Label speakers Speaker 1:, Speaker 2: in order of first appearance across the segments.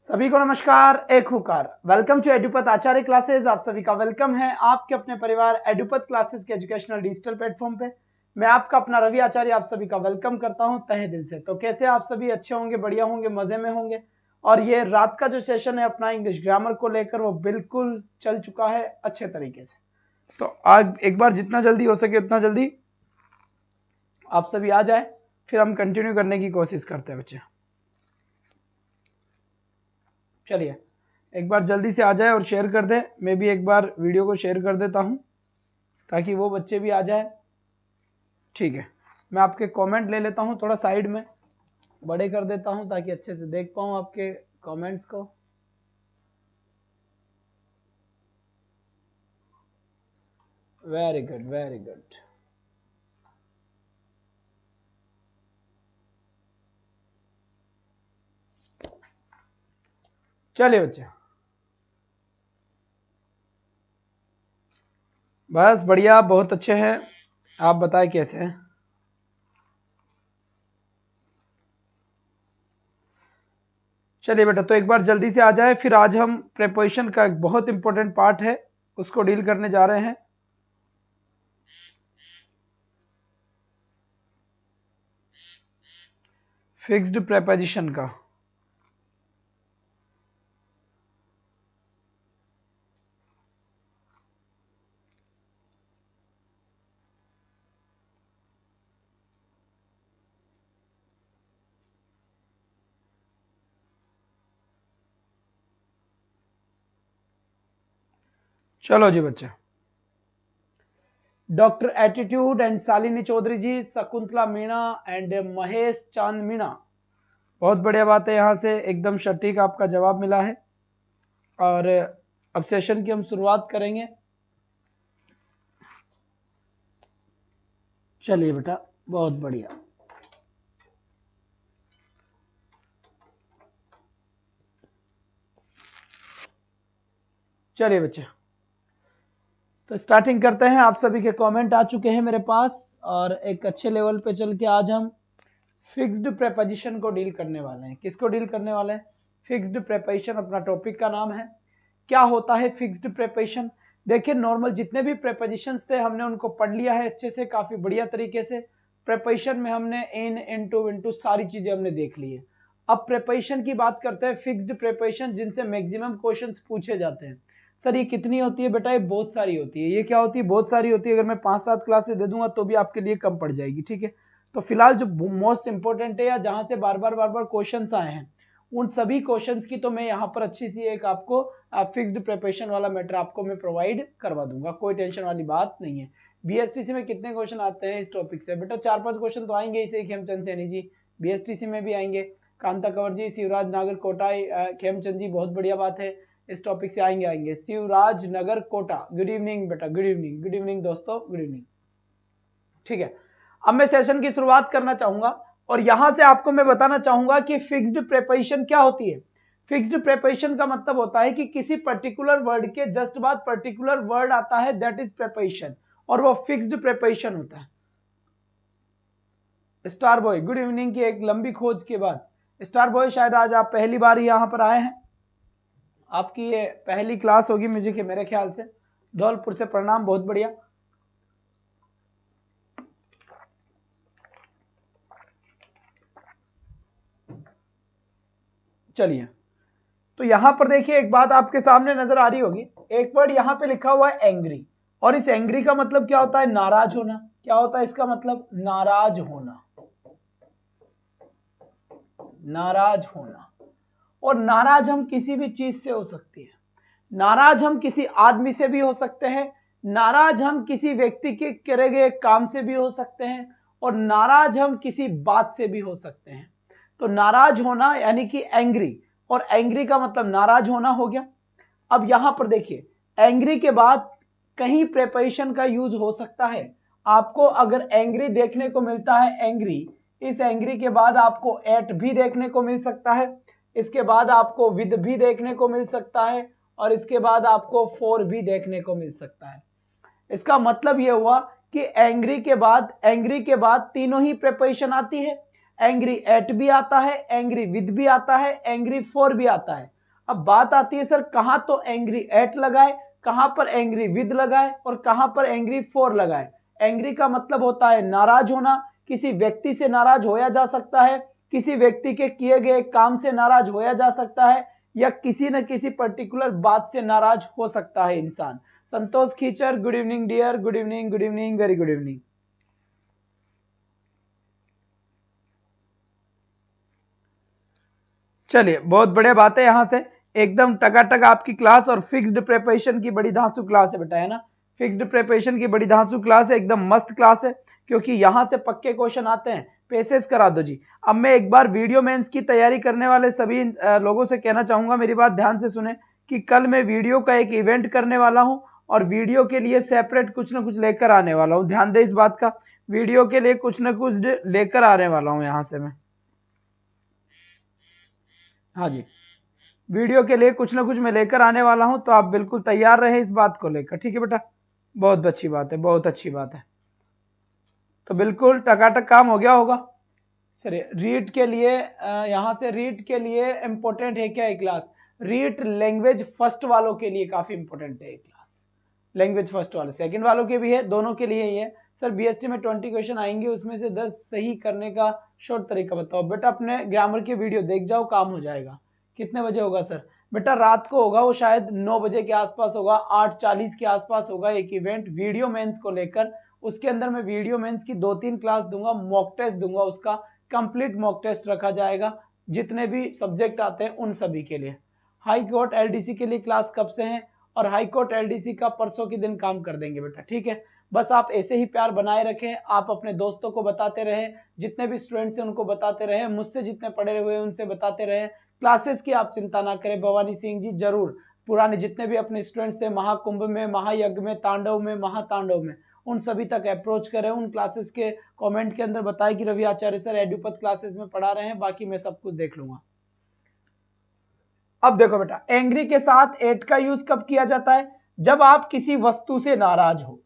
Speaker 1: सभी को नमस्कार, एक हुकार। Welcome to Edupath Acharya classes. आप सभी का वेलकम है आपके अपने परिवार एडुपथ क्लासेस के एजुकेशनल डिजिटल प्लेटफॉर्म पे। मैं आपका अपना रवि आचार्य आप सभी का वेलकम करता हूं तहे दिल से। तो कैसे आप सभी अच्छे होंगे, बढ़िया होंगे, मजे में होंगे। और ये रात का जो सेशन है अपना इंग्लिश ग्रामर को लेकर वो बिल्कुल चल चुका है अच्छे तरीके से। तो आज एक बार जितना जल्दी हो सके उतना जल्दी आप सभी आ जाए, फिर हम कंटिन्यू करने की कोशिश करते हैं बच्चे। चलिए एक बार जल्दी से आ जाए और शेयर कर दे। मैं भी एक बार वीडियो को शेयर कर देता हूं ताकि वो बच्चे भी आ जाए। ठीक है, मैं आपके कमेंट ले लेता हूं, थोड़ा साइड में बड़े कर देता हूं ताकि अच्छे से देख पाऊं आपके कमेंट्स को। Very good, very good. चलिए बच्चे, बस बढ़िया, बहुत अच्छे हैं। आप बताएं कैसे हैं। चलिए बेटा, तो एक बार जल्दी से आ जाए। फिर आज हम प्रेपोजिशन का एक बहुत इंपॉर्टेंट पार्ट है उसको डील करने जा रहे हैं। फिक्स्ड प्रेपोजिशन का। चलो जी बच्चे, doctor attitude and Shalini Chaudhary ji, Shakuntala Meena and Mahesh Chand Meena, बहुत बढ़िया बात है। यहां से एकदम सटीक आपका जवाब मिला है। और अब सेशन की हम शुरुआत करेंगे। चलिए बेटा, बहुत बढ़िया। चलिए बच्चे, तो स्टार्टिंग करते हैं। आप सभी के कमेंट आ चुके हैं मेरे पास और एक अच्छे लेवल पे चल के आज हम फिक्स्ड प्रेपोजिशन को डील करने वाले हैं। किसको डील करने वाले हैं? फिक्स्ड प्रेपोजिशन अपना टॉपिक का नाम है। क्या होता है फिक्स्ड प्रेपोजिशन? देखिए, नॉर्मल जितने भी प्रेपोजिशंस थे हमने उनको पढ़ लिया है अच्छे से, काफी बढ़िया तरीके से। प्रेपोजिशन में हमने इन, इनटू, इनटू सारी चीजें हमने देख ली है। अब प्रेपोजिशन की बात करते हैं, फिक्स्ड प्रेपोजिशन जिनसे मैक्सिमम क्वेश्चंस पूछे जाते हैं। सर ये कितनी होती है बेटा? ये बहुत सारी होती है। ये क्या होती है? बहुत सारी होती है। अगर मैं 5-7 क्लासेस दे दूंगा तो भी आपके लिए कम पड़ जाएगी। ठीक है, तो फिलहाल जो मोस्ट इंपोर्टेंट है या जहां से बार बार क्वेश्चंस आए हैं उन सभी क्वेश्चंस की तो मैं यहाँ पर अच्छी सी एक आपको फिक्स्ड प्रिपरेशन वाला मैटर आपको मैं प्रोवाइड करवा दूंगा। कोई टेंशन वाली बात नहीं है। बीएसटीसी में कितने क्वेश्चन आते हैं इस टॉपिक से? बेटा 4-5 क्वेश्चन तो आएंगे इसे। खेमचंद सैनी जी बीएसटीसी में भी आएंगे, कांता कंवर जी, शिवराज नागर कोटा, खेमचंद जी बहुत बढ़िया बात है, इस टॉपिक से आएंगे। शिवराज नगर कोटा, गुड इवनिंग बेटा, गुड इवनिंग, गुड इवनिंग दोस्तों, गुड इवनिंग। ठीक है, अब मैं सेशन की शुरुआत करना चाहूंगा और यहां से आपको मैं बताना चाहूंगा कि फिक्स्ड प्रेपोजिशन क्या होती है। फिक्स्ड प्रेपोजिशन का मतलब होता है कि किसी पर्टिकुलर वर्ड के जस्ट बाद पर्टिकुलर वर्ड आता है, दैट इज प्रेपोजिशन, और वो फिक्स्ड प्रेपोजिशन होता है। स्टार बॉय, गुड इवनिंग की एक लंबी खोज के बाद। स्टार बॉय शायद आज आप पहली बार यहां पर आए हैं, आपकी ये पहली क्लास होगी मुझे मेरे ख्याल से। धौलपुर से प्रणाम, बहुत बढ़िया। चलिए, तो यहां पर देखिए एक बात आपके सामने नजर आ रही होगी। एक वर्ड यहां पे लिखा हुआ है एंग्री, और इस एंग्री का मतलब क्या होता है? नाराज होना। क्या होता है इसका मतलब? नाराज होना, नाराज होना। और नाराज हम किसी भी चीज से हो सकती है। नाराज हम किसी आदमी से भी हो सकते हैं, नाराज हम किसी व्यक्ति के करे गए काम से भी हो सकते हैं, और नाराज हम किसी बात से भी हो सकते हैं। तो नाराज होना यानी कि एंग्री, और एंग्री का मतलब नाराज होना हो गया। अब यहां पर देखिए, एंग्री के बाद कहीं प्रेपोजिशन का यूज हो सकता है। आपको अगर एंग्री देखने को मिलता है एंग्री, इस एंग्री के बाद आपको एट भी देखने को मिल सकता है, इसके बाद आपको विद भी देखने को मिल सकता है, और इसके बाद आपको फॉर भी देखने को मिल सकता है। इसका मतलब यह हुआ कि एंग्री के बाद तीनों ही प्रेपोजिशन आती है। एंग्री एट भी आता है, एंग्री विद भी आता है, एंग्री फॉर भी आता है। अब बात आती है सर कहां तो एंग्री एट लगाए, कहां पर एंग्री विद लगाए और कहां पर एंग्री फॉर लगाए। एंग्री का मतलब होता है नाराज होना, किसी व्यक्ति से नाराज होया जा सकता है, किसी व्यक्ति के किए गए काम से नाराज होया जा सकता है, या किसी न किसी पर्टिकुलर बात से नाराज हो सकता है इंसान। Santosh Khichar, good evening dear, good evening, good evening, very good evening. चलिए बहुत बढ़िया बात है, यहां से एकदम टकाटक आपकी क्लास और फिक्स्ड प्रिपरेशन की बड़ी धांसू क्लास है बेटा, है ना। फिक्स्ड प्रिपरेशन की बड़ी धांसू क्लास है, एकदम मस्त क्लास है, क्योंकि यहां से पक्के क्वेश्चन आते हैं। पेसेस करा दो जी। अब मैं एक बार वीडियो मेंस की तैयारी करने वाले सभी लोगों से कहना चाहूंगा, मेरी बात ध्यान से सुने, कि कल मैं वीडियो का एक इवेंट करने वाला हूं और वीडियो के लिए सेपरेट कुछ ना कुछ लेकर आने वाला हूं। ध्यान दे इस बात का, वीडियो के लिए कुछ ना कुछ लेकर आने वाला हूं यहां से मैं। हाँ जी, वीडियो के लिए कुछ ना कुछ मैं लेकर आने वाला हूं, तो आप बिल्कुल तैयार रहे इस बात को लेकर, ठीक है बेटा। बहुत अच्छी बात है, बहुत अच्छी बात है। तो बिल्कुल टकाटक काम हो गया होगा। चलिए रीड के लिए यहां से रीड के लिए इंपॉर्टेंट है क्या ये क्लास? रीड लैंग्वेज फर्स्ट वालों के लिए काफी इंपॉर्टेंट है ये क्लास। लैंग्वेज फर्स्ट वाले, सेकंड वालों के भी है, दोनों के लिए ही है। सर बीएसटी में 20 क्वेश्चन आएंगे, उसमें से 10 सही करने का शॉर्ट तरीका बताओ। बेटा अपने ग्रामर की वीडियो देख जाओ, काम हो जाएगा। कितने बजे होगा सर? बेटा रात को होगा, वो शायद 9 बजे के आसपास होगा, 8:40 के आसपास होगा एक इवेंट वीडियो मेंस को लेकर। उसके अंदर मैं वीडियो मेंस की 2-3 क्लास दूंगा, मॉक टेस्ट दूंगा, उसका कंप्लीट मॉक टेस्ट रखा जाएगा, जितने भी सब्जेक्ट आते हैं उन सभी के लिए। हाई कोर्ट एलडीसी के लिए क्लास कब से है? और हाई कोर्ट एलडीसी का परसों के दिन काम कर देंगे बेटा, ठीक है। बस आप ऐसे ही प्यार बनाए रखें, आप अपने दोस्तों को बताते रहें, जितने भी स्टूडेंट्स हैं उनको बताते रहें, मुझसे जितने पढ़े हुए हैं उनसे बताते रहें। क्लासेस की आप चिंता ना करें, भवानी सिंह जी जरूर पुराने जितने भी अपने स्टूडेंट्स थे महाकुंभ में, महायज्ञ में, तांडव में, महातांडव में, उन सभी तक अप्रोच करें। उन क्लासेस के कमेंट के अंदर बताएं कि रवि आचार्य सर एडुपथ क्लासेस में पढ़ा रहे हैं, बाकी मैं सब कुछ देख लूंगा। अब देखो बेटा, एंग्री के साथ एट का यूज कब किया जाता है? जब आप किसी वस्तु से नाराज हो।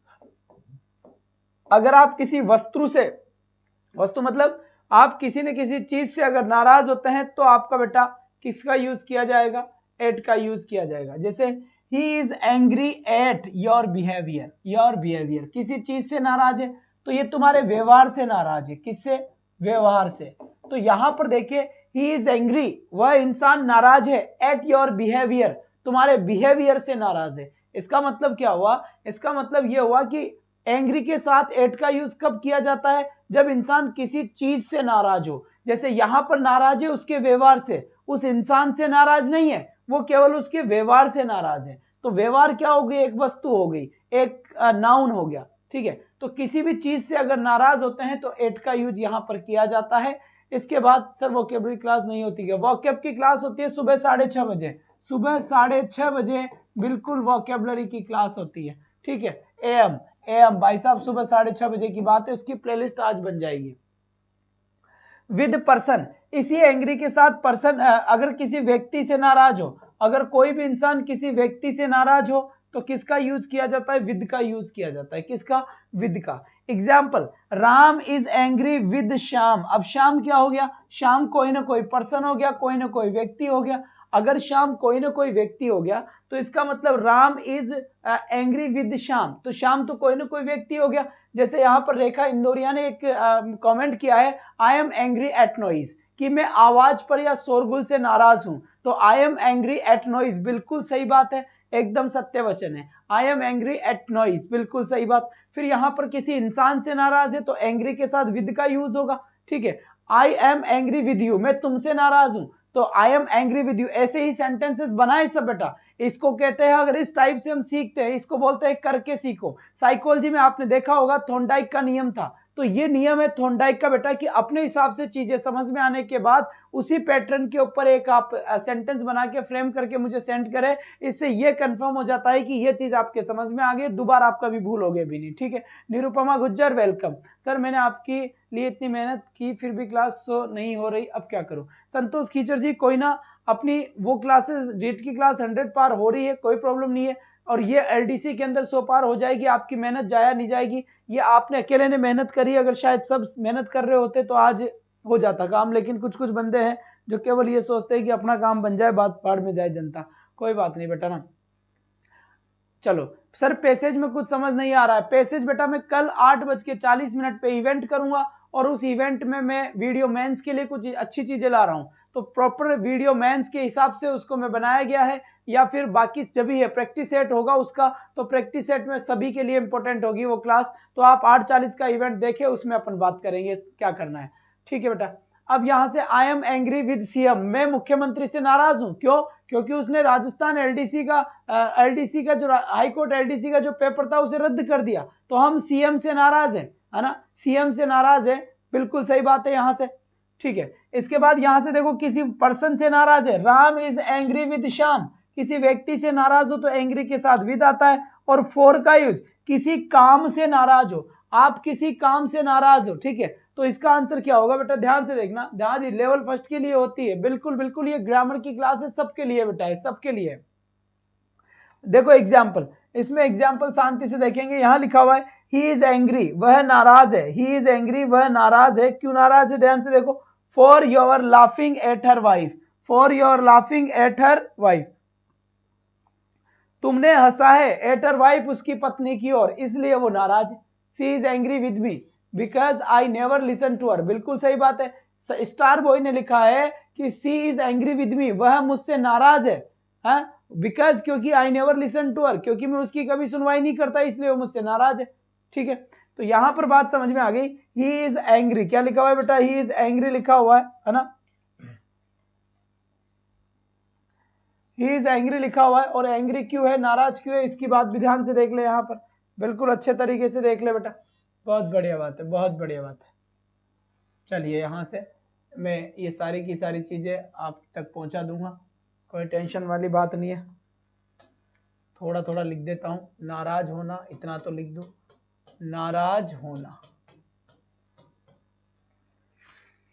Speaker 1: अगर आप किसी वस्तु मतलब आप किसी न किसी चीज से अगर नाराज होते हैं, तो आपका बेटा किसका यूज किया जाएगा? एट का यूज किया जाएगा। जैसे he is angry at your behaviour, किसी चीज से नाराज है तो ये तुम्हारे व्यवहार से नाराज है। किससे? व्यवहार से। तो यहां पर देखिए, ही इज एंग्री, वह इंसान नाराज है, एट योर बिहेवियर, तुम्हारे बिहेवियर से नाराज है। इसका मतलब क्या हुआ? इसका मतलब यह हुआ कि एंग्री के साथ एट का यूज कब किया जाता है? जब इंसान किसी चीज से नाराज हो। जैसे यहां पर नाराज है उसके व्यवहार से, उस इंसान से नाराज नहीं है, वो केवल उसके व्यवहार से नाराज है। तो व्यवहार क्या हो गई? एक वस्तु हो गई, एक नाउन हो गया, ठीक है। तो किसी भी चीज से अगर नाराज होते हैं तो एट का यूज यहां पर किया जाता है। इसके बाद सर वोकेबलरी क्लास नहीं होती है? वोकेब की क्लास होती है सुबह 6:30 बजे, सुबह 6:30 बजे बिल्कुल वोकेबलरी की क्लास होती है, ठीक है। एएम भाई साहब, सुबह 6:30 बजे की बात है, उसकी प्लेलिस्ट आज बन जाएगी। विद पर्सन, इसी एंग्री के साथ पर्सन, अगर किसी व्यक्ति से नाराज हो, अगर कोई भी इंसान किसी व्यक्ति से नाराज हो तो किसका यूज किया जाता है? विद का यूज किया जाता है। किसका? विद का। Example, Ram is angry with Shyam. अब श्याम क्या हो गया? श्याम कोई ना कोई पर्सन हो गया, कोई ना कोई व्यक्ति हो गया। अगर श्याम कोई ना कोई व्यक्ति हो गया तो इसका मतलब Ram is angry with Shyam, तो श्याम तो कोई ना कोई व्यक्ति हो गया। जैसे यहां पर रेखा इंदौरिया ने एक कमेंट किया है, I am angry at noise, कि मैं आवाज पर या शोरगुल से नाराज हूं। तो I am angry at noise, बिल्कुल सही बात है, एकदम सत्य वचन है। I am angry at noise, बिल्कुल सही बात। फिर यहां पर किसी इंसान से नाराज है तो एंग्री के साथ विद का यूज होगा, ठीक है। I am angry with you, मैं तुमसे नाराज हूं तो I am angry with you. ऐसे ही सेंटेंसेस बनाए सब बेटा, इसको कहते हैं, अगर इस टाइप से हम सीखते हैं इसको बोलते हैं करके सीखो। साइकोलॉजी में आपने देखा होगा थॉर्नडाइक का नियम था, तो ये नियम है थॉर्नडाइक का बेटा, कि अपने हिसाब से चीजें समझ में आने के बाद उसी पैटर्न के ऊपर एक आप सेंटेंस बना के फ्रेम करके मुझे सेंड करें। इससे ये कंफर्म हो जाता है कि ये चीज आपके समझ में आ गई, दोबारा आप कभी भूलोगे भी नहीं, ठीक है। निरुपमा गुज्जर वेलकम। सर मैंने आपके लिए इतनी मेहनत की फिर भी क्लास नहीं हो रही, अब क्या करूं? संतोष खीचर जी, कोई ना, अपनी वो क्लासेस रीट की क्लास 100 पार हो रही है, कोई प्रॉब्लम नहीं है, और ये एलडीसी के अंदर 100 पार हो जाएगी, आपकी मेहनत जाया नहीं जाएगी। ये आपने अकेले ने मेहनत करी, अगर शायद सब मेहनत कर रहे होते तो आज हो जाता काम, लेकिन कुछ कुछ बंदे हैं जो केवल ये सोचते हैं कि अपना काम बन जाए, बात पाड़ में जाए जनता। कोई बात नहीं बेटा ना। चलो सर पैसेज में कुछ समझ नहीं आ रहा है। पैसेज बेटा मैं कल 8:40 पे इवेंट करूंगा और उस इवेंट में मैं वीडियो मेंस के लिए कुछ अच्छी चीजें ला रहा हूं, तो प्रॉपर वीडियो मेंस के हिसाब से उसको मैं बनाया गया है, या फिर बाकी जब भी है प्रैक्टिस सेट होगा उसका, तो प्रैक्टिस सेट में सभी के लिए इंपॉर्टेंट होगी वो क्लास। तो आप 8:40 का इवेंट देखें, उसमें अपन बात करेंगे क्या करना है। ठीक है बेटा। अब यहां से I am angry with CM, मैं मुख्यमंत्री से नाराज हूं। क्यों? क्योंकि उसने राजस्थान एलडीसी का जो हाई कोर्ट एलडीसी का जो पेपर था उसे रद्द कर दिया, तो हम सीएम से नाराज हैं, है ना, सीएम से नाराज है, बिल्कुल सही बात है यहां से। ठीक है। इसके बाद यहां से देखो किसी पर्सन से नाराज है, Ram is angry with Shyam, किसी व्यक्ति से नाराज हो तो एंग्री के साथ विद आता है। और फॉर का यूज, किसी काम से नाराज हो, आप किसी काम से नाराज हो। ठीक है, तो इसका आंसर क्या होगा बेटा, ध्यान से देखना, ध्यान लेवल फर्स्ट के लिए होती है, बिल्कुल बिल्कुल ये ग्रामर की क्लास है, सबके लिए बेटा है, सबके लिए। देखो एग्जाम्पल, इसमें एग्जाम्पल शांति से देखेंगे। यहां लिखा हुआ है ही इज एंग्री, वह नाराज है, ही इज एंग्री वह नाराज है। क्यों नाराज है, ध्यान से देखो, for your laughing at her wife, for your laughing at her wife, तुमने हंसा है एट हर वाइफ उसकी पत्नी की ओर, इसलिए वो नाराज है। She is angry with me because I never listen to her, बिल्कुल सही बात है। स्टार बॉय ने लिखा है कि she is angry with me, वह मुझसे नाराज है, बिकॉज क्योंकि I never listen to her, क्योंकि मैं उसकी कभी सुनवाई नहीं करता इसलिए वो मुझसे नाराज है। ठीक है, तो यहां पर बात समझ में आ गई। ही इज एंग्री, क्या लिखा हुआ है बेटा, ही इज एंग्री लिखा हुआ है ना, ही इज एंग्री लिखा हुआ है। और एंग्री क्यों है, नाराज क्यों है, इसकी बात भी ध्यान से देख ले, यहां पर बिल्कुल अच्छे तरीके से देख ले बेटा। बहुत बढ़िया बात है, बहुत बढ़िया बात है। चलिए यहां से मैं ये सारी की सारी चीजें आप तक पहुंचा दूंगा, कोई टेंशन वाली बात नहीं है। थोड़ा थोड़ा लिख देता हूं, नाराज होना इतना तो लिख दूं, नाराज होना।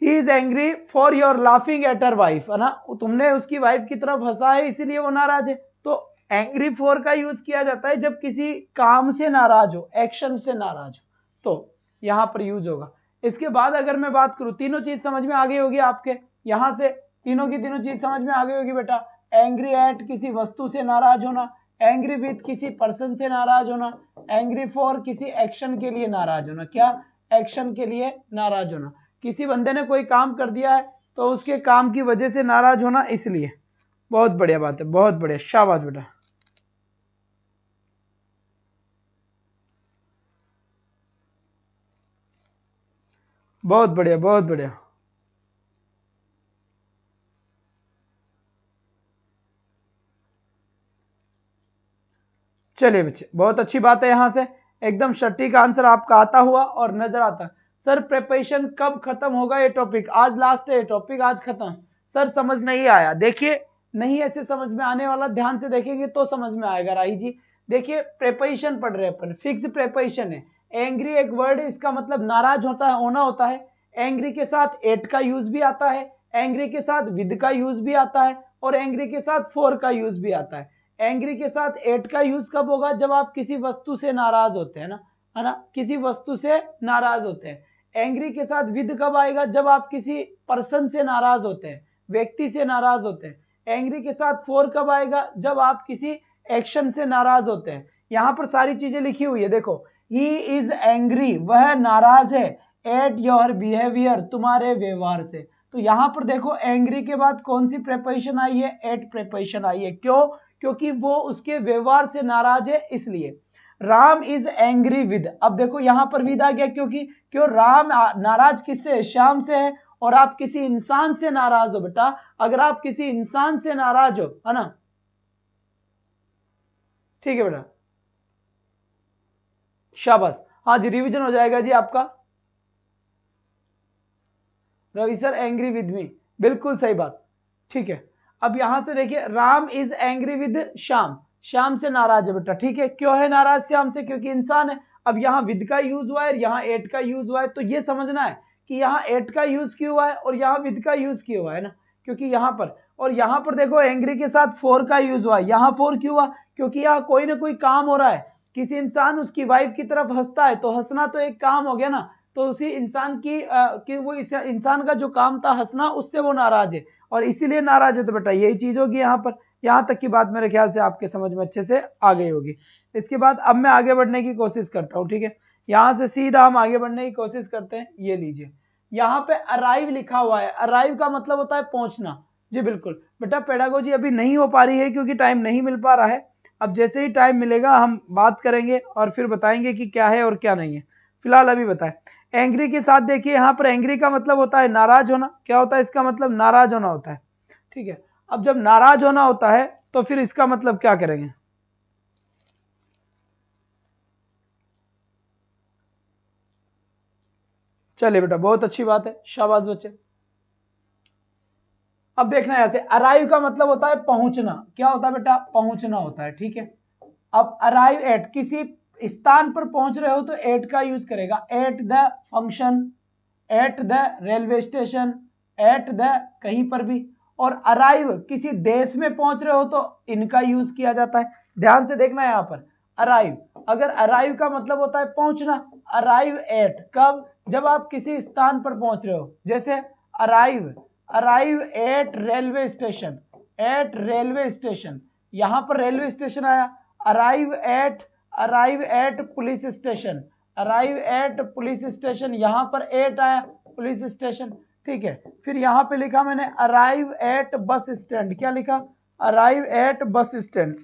Speaker 1: He is angry for your laughing at her wife, है ना, तुमने उसकी वाइफ की तरफ हंसा है इसीलिए वो नाराज है। तो एंग्री फॉर का यूज किया जाता है जब किसी काम से नाराज हो, एक्शन से नाराज हो, तो यहां पर यूज होगा। इसके बाद अगर मैं बात करूं, तीनों चीज समझ में आ गई होगी आपके, यहां से तीनों की तीनों चीज समझ में आ गई होगी बेटा। एंग्री एट किसी वस्तु से नाराज होना, एंग्री विथ किसी पर्सन से नाराज होना, एंग्री फॉर किसी एक्शन के लिए नाराज होना। क्या? एक्शन के लिए नाराज होना, किसी बंदे ने कोई काम कर दिया है तो उसके काम की वजह से नाराज होना, इसलिए। बहुत बढ़िया बात है, बहुत बढ़िया, शाबाश बेटा। बहुत बढ़िया, बहुत बढ़िया। चलिए बच्चे, बहुत अच्छी बात है, यहां से एकदम सटीक आंसर आपका आता हुआ और नजर आता। सर प्रिपरेशन कब खत्म होगा ये टॉपिक? आज लास्ट है टॉपिक, आज खत्म। सर समझ नहीं आया, देखिए नहीं ऐसे समझ में आने वाला, ध्यान से देखेंगे तो समझ में आएगा। राही जी देखिए, प्रिपरेशन पढ़ रहे अपन, फिक्स प्रिपरेशन है। एंग्री एक वर्ड है, इसका मतलब नाराज होता है, होना होता है। एंग्री के साथ एट का यूज भी आता है, एंग्री के साथ विद का यूज भी आता है, और एंग्री के साथ फॉर का यूज भी आता है। एंग्री के साथ एट का यूज कब होगा? जब आप किसी वस्तु से नाराज होते हैं ना, है ना, किसी वस्तु से नाराज होते हैं। एंग्री के साथ विद कब आएगा? जब आप किसी पर्सन से नाराज होते हैं, व्यक्ति से नाराज होते हैं। एंग्री के साथ फॉर कब आएगा? जब आप किसी एक्शन से नाराज होते हैं। यहां पर सारी चीजें लिखी हुई है, देखो, ही इज एंग्री, वह नाराज है, एट योर बिहेवियर, तुम्हारे व्यवहार से। तो यहां पर देखो एंग्री के बाद कौन सी प्रेपोजिशन आई है? एट प्रेपोजिशन आई है। क्यों? क्योंकि वो उसके व्यवहार से नाराज है, इसलिए। राम इज एंग्री विद, अब देखो यहां पर विद आ गया, क्यों राम नाराज किससे है? श्याम से है। और आप किसी इंसान से नाराज हो बेटा, अगर आप किसी इंसान से नाराज हो, है ना, ठीक है बेटा, शाबाश। हाँ जी, रिवीजन हो जाएगा जी आपका। Ravi sir angry with me, बिल्कुल सही बात, ठीक है। अब यहां से देखिए, Ram is angry with Shyam, Shyam से नाराज है बेटा, ठीक है। क्यों है नाराज श्याम से? क्योंकि इंसान है। अब यहां विद का यूज हुआ है, यहां एट का यूज हुआ है, तो ये समझना है कि यहां एट का यूज क्यों हुआ है और यहां विद का यूज क्यों हुआ है ना, क्योंकि यहां पर, और यहां पर देखो एंग्री के साथ फॉर का यूज हुआ है। यहां फॉर क्यों हुआ? क्योंकि यहां कोई ना कोई काम हो रहा है, किसी इंसान उसकी वाइफ की तरफ हंसता है, तो हंसना तो एक काम हो गया ना, तो उसी इंसान की कि वो इस इंसान का जो काम था हंसना, उससे वो नाराज है और इसीलिए नाराज है। तो बेटा यही चीज होगी यहाँ पर। यहाँ तक की बात मेरे ख्याल से आपके समझ में अच्छे से आ गई होगी। इसके बाद अब मैं आगे बढ़ने की कोशिश करता हूँ, ठीक है। यहाँ से सीधा हम आगे बढ़ने की कोशिश करते हैं। ये लीजिए, यहाँ पे अराइव लिखा हुआ है। अराइव का मतलब होता है पहुंचना। जी बिल्कुल बेटा, पेडागोजी अभी नहीं हो पा रही है क्योंकि टाइम नहीं मिल पा रहा है। अब जैसे ही टाइम मिलेगा हम बात करेंगे और फिर बताएंगे कि क्या है और क्या नहीं है। फिलहाल अभी बताएं। एंग्री के साथ देखिए, यहाँ पर एंग्री का मतलब होता है नाराज होना। क्या होता है इसका मतलब? नाराज होना होता है, ठीक है। अब जब नाराज होना होता है तो फिर इसका मतलब क्या करेंगे? चलिए बेटा, बहुत अच्छी बात है, शाबाश बच्चे। अब देखना है ऐसे, अराइव का मतलब होता है पहुंचना। क्या होता है बेटा? पहुंचना होता है, ठीक है। अब अराइव एट, किसी स्थान पर पहुंच रहे हो तो एट का यूज करेगा। At the function, at the railway station, at the कहीं पर भी। और अराइव किसी देश में पहुंच रहे हो तो इनका यूज किया जाता है। ध्यान से देखना है यहाँ पर, अराइव, अगर अराइव का मतलब होता है पहुंचना, अराइव एट कब? जब आप किसी स्थान पर पहुंच रहे हो। जैसे arrive, arrive at railway station, eight railway station, यहां पर रेलवे स्टेशन आया। Arrive at, arrive at police station, arrive at police station, यहां पर एट आया, पुलिस स्टेशन, ठीक है। फिर यहां पे लिखा मैंने अराइव एट बस स्टैंड। क्या लिखा? Arrive at bus stand.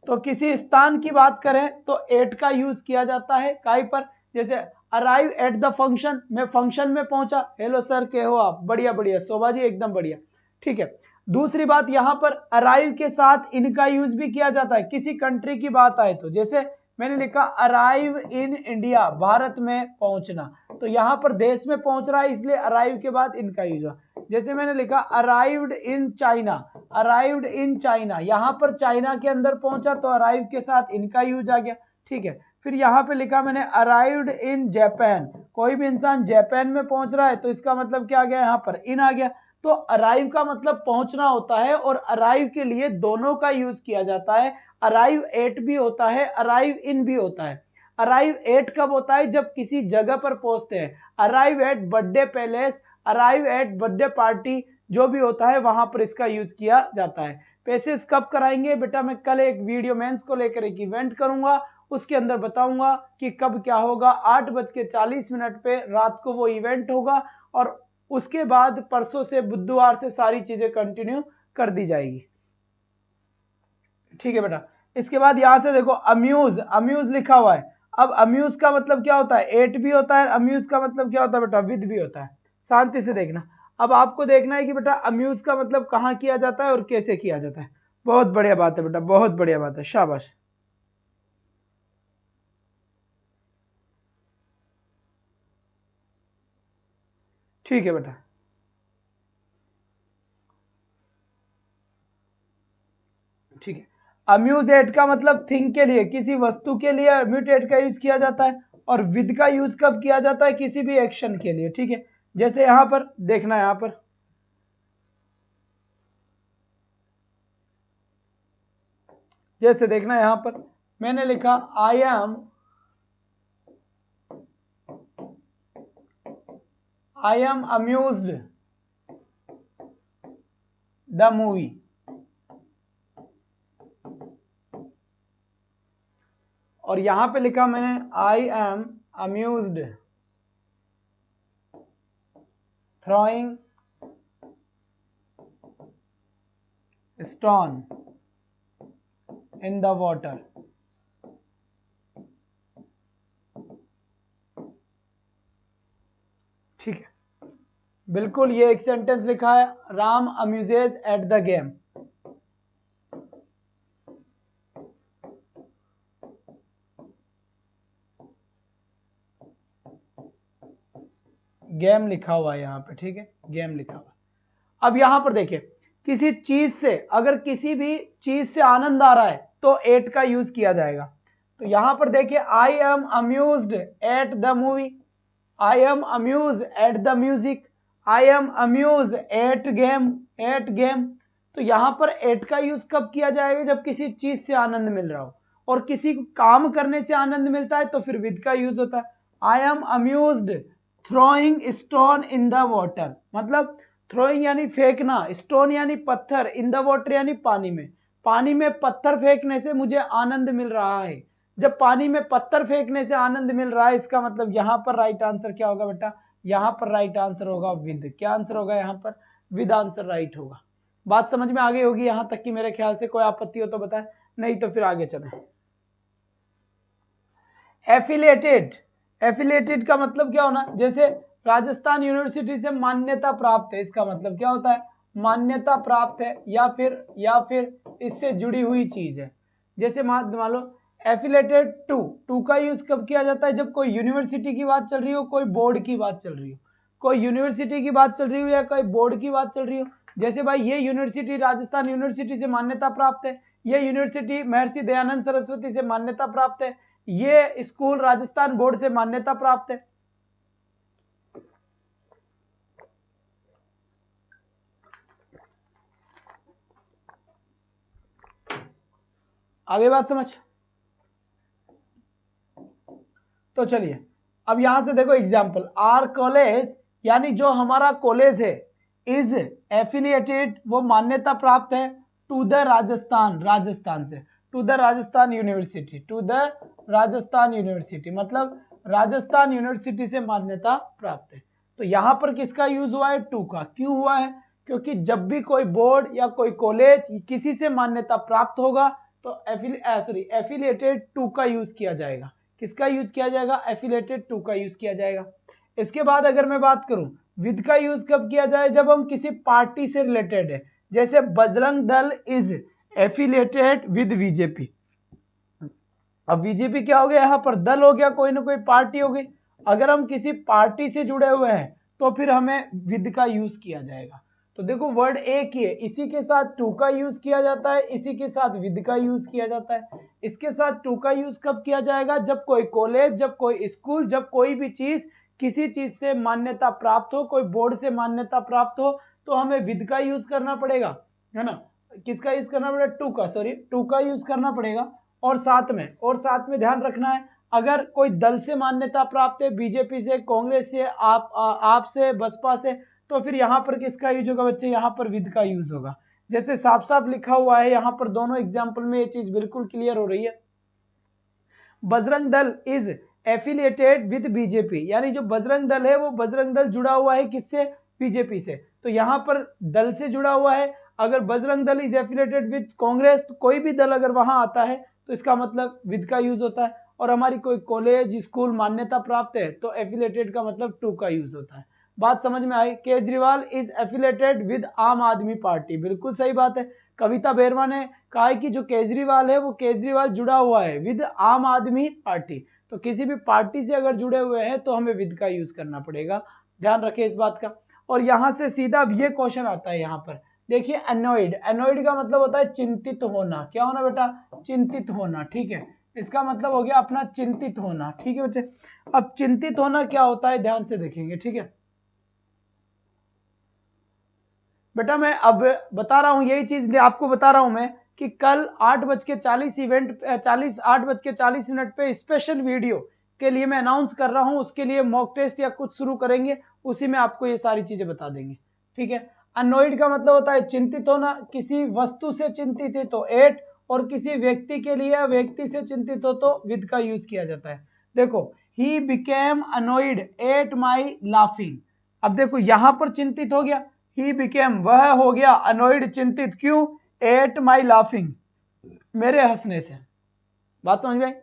Speaker 1: तो किसी स्थान की बात करें तो एट का यूज किया जाता है काय पर। जैसे अराइव एट द फंक्शन, मैं फंक्शन में पहुंचा। हेलो सर, के हो आप? बढ़िया बढ़िया, शोभा जी एकदम बढ़िया, ठीक है। दूसरी बात, यहां पर अराइव के साथ इनका यूज भी किया जाता है किसी कंट्री की बात आए तो। जैसे मैंने लिखा अराइव इन इंडिया, भारत में पहुंचना, तो यहां पर देश में पहुंच रहा है इसलिए अराइव के बाद इनका यूज हुआ। जैसे मैंने लिखा arrived in China, arrived in China, यहां पर चाइना के अंदर पहुंचा तो अराइव के साथ इनका यूज आ गया, ठीक है। फिर यहां पे लिखा मैंने अराइव्ड इन जापान, कोई भी इंसान जापान में पहुंच रहा है तो इसका मतलब क्या आ गया? यहां पर इन आ गया। तो अराइव का मतलब पहुंचना होता है और अराइव के लिए दोनों का यूज किया जाता है। अराइव एट भी होता है, अराइव इन भी होता है। अराइव एट कब होता है? जब किसी जगह पर पहुंचते हैं। Arrive at birthday palace, arrive at birthday party, जो भी होता है वहां पर इसका यूज किया जाता है। पेसेस कब कराएंगे बेटा? मैं कल एक वीडियो मेंस को लेकर एक इवेंट करूंगा, उसके अंदर बताऊंगा कि कब क्या होगा। 8:40 पे रात को वो इवेंट होगा और उसके बाद परसों से, बुधवार से सारी चीजें कंटिन्यू कर दी जाएगी, ठीक है बेटा। इसके बाद यहां से देखो अम्यूज, अम्यूज लिखा हुआ है। अब अम्यूज का मतलब क्या होता है? एट भी होता है। अम्यूज का मतलब क्या होता है बेटा? विद भी होता है। शांति से देखना। अब आपको देखना है कि बेटा अम्यूज का मतलब कहां किया जाता है और कैसे किया जाता है। बहुत बढ़िया बात है बेटा, बहुत बढ़िया बात है, शाबाश। ठीक है बेटा, ठीक है। अम्यूज एट का मतलब थिंग के लिए, किसी वस्तु के लिए अम्यूट एट का यूज किया जाता है। और विद का यूज कब किया जाता है? किसी भी एक्शन के लिए, ठीक है। जैसे यहां पर देखना, यहां पर जैसे देखना, यहां पर मैंने लिखा आई एम अम्यूज्ड द मूवी। और यहां पे लिखा मैंने आई am amused throwing stone in the water। ठीक है, बिल्कुल ये एक सेंटेंस लिखा है, Ram amuses at the game. Game लिखा हुआ है यहां पे, ठीक है, गेम लिखा हुआ। अब यहां पर देखिए, किसी चीज से, अगर किसी भी चीज से आनंद आ रहा है तो एट का यूज किया जाएगा। तो यहां पर देखिए, I am amused at the movie, I am amuse at the music, I am amuse at game, at game. तो यहां पर एट का यूज कब किया जाएगा? जब किसी चीज से आनंद मिल रहा हो। और किसी को काम करने से आनंद मिलता है तो फिर विद का यूज होता है। I am amused throwing stone in the water, मतलब थ्रोइंग यानी फेंकना, स्टोन यानी पत्थर, इन द वाटर यानी पानी में, पानी में पत्थर फेंकने से मुझे आनंद मिल रहा है। जब पानी में पत्थर फेंकने से आनंद मिल रहा है, इसका मतलब यहां पर राइट आंसर क्या होगा बेटा, यहां पर राइट आंसर होगा विद। क्या आंसर होगा यहां पर, विद आंसर राइट होगा। बात समझ में आ गई होगी यहां तक कि मेरे ख्याल से, कोई आपत्ति हो तो बताएं, नहीं तो फिर आगे चलें। एफिलिएटेड, एफिलिएटेड का मतलब क्या होना, जैसे राजस्थान यूनिवर्सिटी से मान्यता प्राप्त है, इसका मतलब क्या होता है, मान्यता प्राप्त है, या फिर इससे जुड़ी हुई चीज है। जैसे मान लो एफिलिएटेड टू का यूज कब किया जाता है, जब कोई यूनिवर्सिटी की बात चल रही हो, कोई बोर्ड की बात चल रही हो, कोई यूनिवर्सिटी की बात चल रही हो या कोई बोर्ड की बात चल रही हो। जैसे भाई ये यूनिवर्सिटी राजस्थान यूनिवर्सिटी से मान्यता प्राप्त है, ये यूनिवर्सिटी महर्षि दयानंद सरस्वती से मान्यता प्राप्त है, ये स्कूल राजस्थान बोर्ड से मान्यता प्राप्त है। आगे बात समझ। तो चलिए अब यहां से देखो एग्जांपल, आर कॉलेज यानी जो हमारा कॉलेज है, इज एफिलिएटेड, वो मान्यता प्राप्त है, टू द राजस्थान, राजस्थान से, to the Rajasthan university, to the Rajasthan university, मतलब राजस्थान यूनिवर्सिटी से मान्यता प्राप्त है। तो यहां पर किसका यूज हुआ है, टू का। क्यों हुआ है, क्योंकि जब भी कोई बोर्ड या कोई कॉलेज किसी से मान्यता प्राप्त होगा तो एफिलिएटेड टू का यूज किया जाएगा। किसका यूज किया जाएगा, एफिलिएटेड टू का यूज किया जाएगा। इसके बाद अगर मैं बात करूं विद का यूज कब किया जाए, जब हम किसी पार्टी से रिलेटेड है, जैसे Bajrang Dal is affiliated with BJP. अब बीजेपी क्या हो गया, यहां पर दल हो गया, कोई ना कोई पार्टी हो गई। अगर हम किसी पार्टी से जुड़े हुए हैं तो फिर हमें विद का यूज किया जाएगा। तो देखो वर्ड एक ही है, इसी के साथ टू का यूज किया जाता है, इसी के साथ विद का यूज किया जाता है। इसके साथ टू का यूज कब किया जाएगा, जब कोई कॉलेज, जब कोई स्कूल, जब कोई भी चीज किसी चीज से मान्यता प्राप्त हो, कोई बोर्ड से मान्यता प्राप्त हो, तो हमें विद का यूज करना पड़ेगा, है ना। किसका यूज करना पड़ेगा, टू का यूज करना पड़ेगा। और साथ में ध्यान रखना है, अगर कोई दल से मान्यता प्राप्त है, बीजेपी से, कांग्रेस से, आप से, बसपा से, तो फिर यहां पर किसका यूज होगा बच्चे, यहां पर विद का यूज होगा। जैसे साफ साफ लिखा हुआ है यहां पर, दोनों एग्जाम्पल में ये चीज बिल्कुल क्लियर हो रही है। Bajrang Dal is affiliated with BJP, यानी जो बजरंग दल है वो बजरंग दल जुड़ा हुआ है किससे, बीजेपी से। तो यहां पर दल से जुड़ा हुआ है। अगर Bajrang Dal is affiliated with Congress, तो कोई भी दल अगर वहां आता है तो इसका मतलब विद का यूज होता है। और हमारी कोई कॉलेज, स्कूल मान्यता प्राप्त है तो एफिलिएटेड का मतलब टू का यूज होता है। बात समझ में आई। केजरीवाल इज एफिलिएटेड विद आम आदमी पार्टी, बिल्कुल सही बात है। कविता बेरवा ने कहा है कि जो केजरीवाल है वो केजरीवाल जुड़ा हुआ है विद आम आदमी पार्टी। तो किसी भी पार्टी से अगर जुड़े हुए हैं तो हमें विद का यूज करना पड़ेगा, ध्यान रखें इस बात का। और यहां से सीधा अब ये क्वेश्चन आता है, यहां पर देखिए एनोइड, एनोइड का मतलब होता है चिंतित होना। क्या होना बेटा, चिंतित होना, ठीक है। इसका मतलब हो गया अपना चिंतित होना, ठीक है बच्चे। अब चिंतित होना क्या होता है ध्यान से देखेंगे, ठीक है बेटा। मैं अब बता रहा हूं यही चीज आपको बता रहा हूं मैं कि कल 8:40 इवेंट 8:40 पे स्पेशल वीडियो के लिए मैं अनाउंस कर रहा हूं, उसके लिए मॉक टेस्ट या कुछ शुरू करेंगे, उसी में आपको ये सारी चीजें बता देंगे, ठीक है। अनोइड का मतलब होता है चिंतित होना, किसी वस्तु से चिंतित है तो एट, और किसी व्यक्ति के लिए व्यक्ति से चिंतित हो तो विद का यूज किया जाता है। देखो he became annoyed at my laughing. अब देखो यहां पर चिंतित हो गया, ही बिकेम वह हो गया अनोइड चिंतित, क्यों, एट माई लाफिंग, मेरे हंसने से। बात समझ में,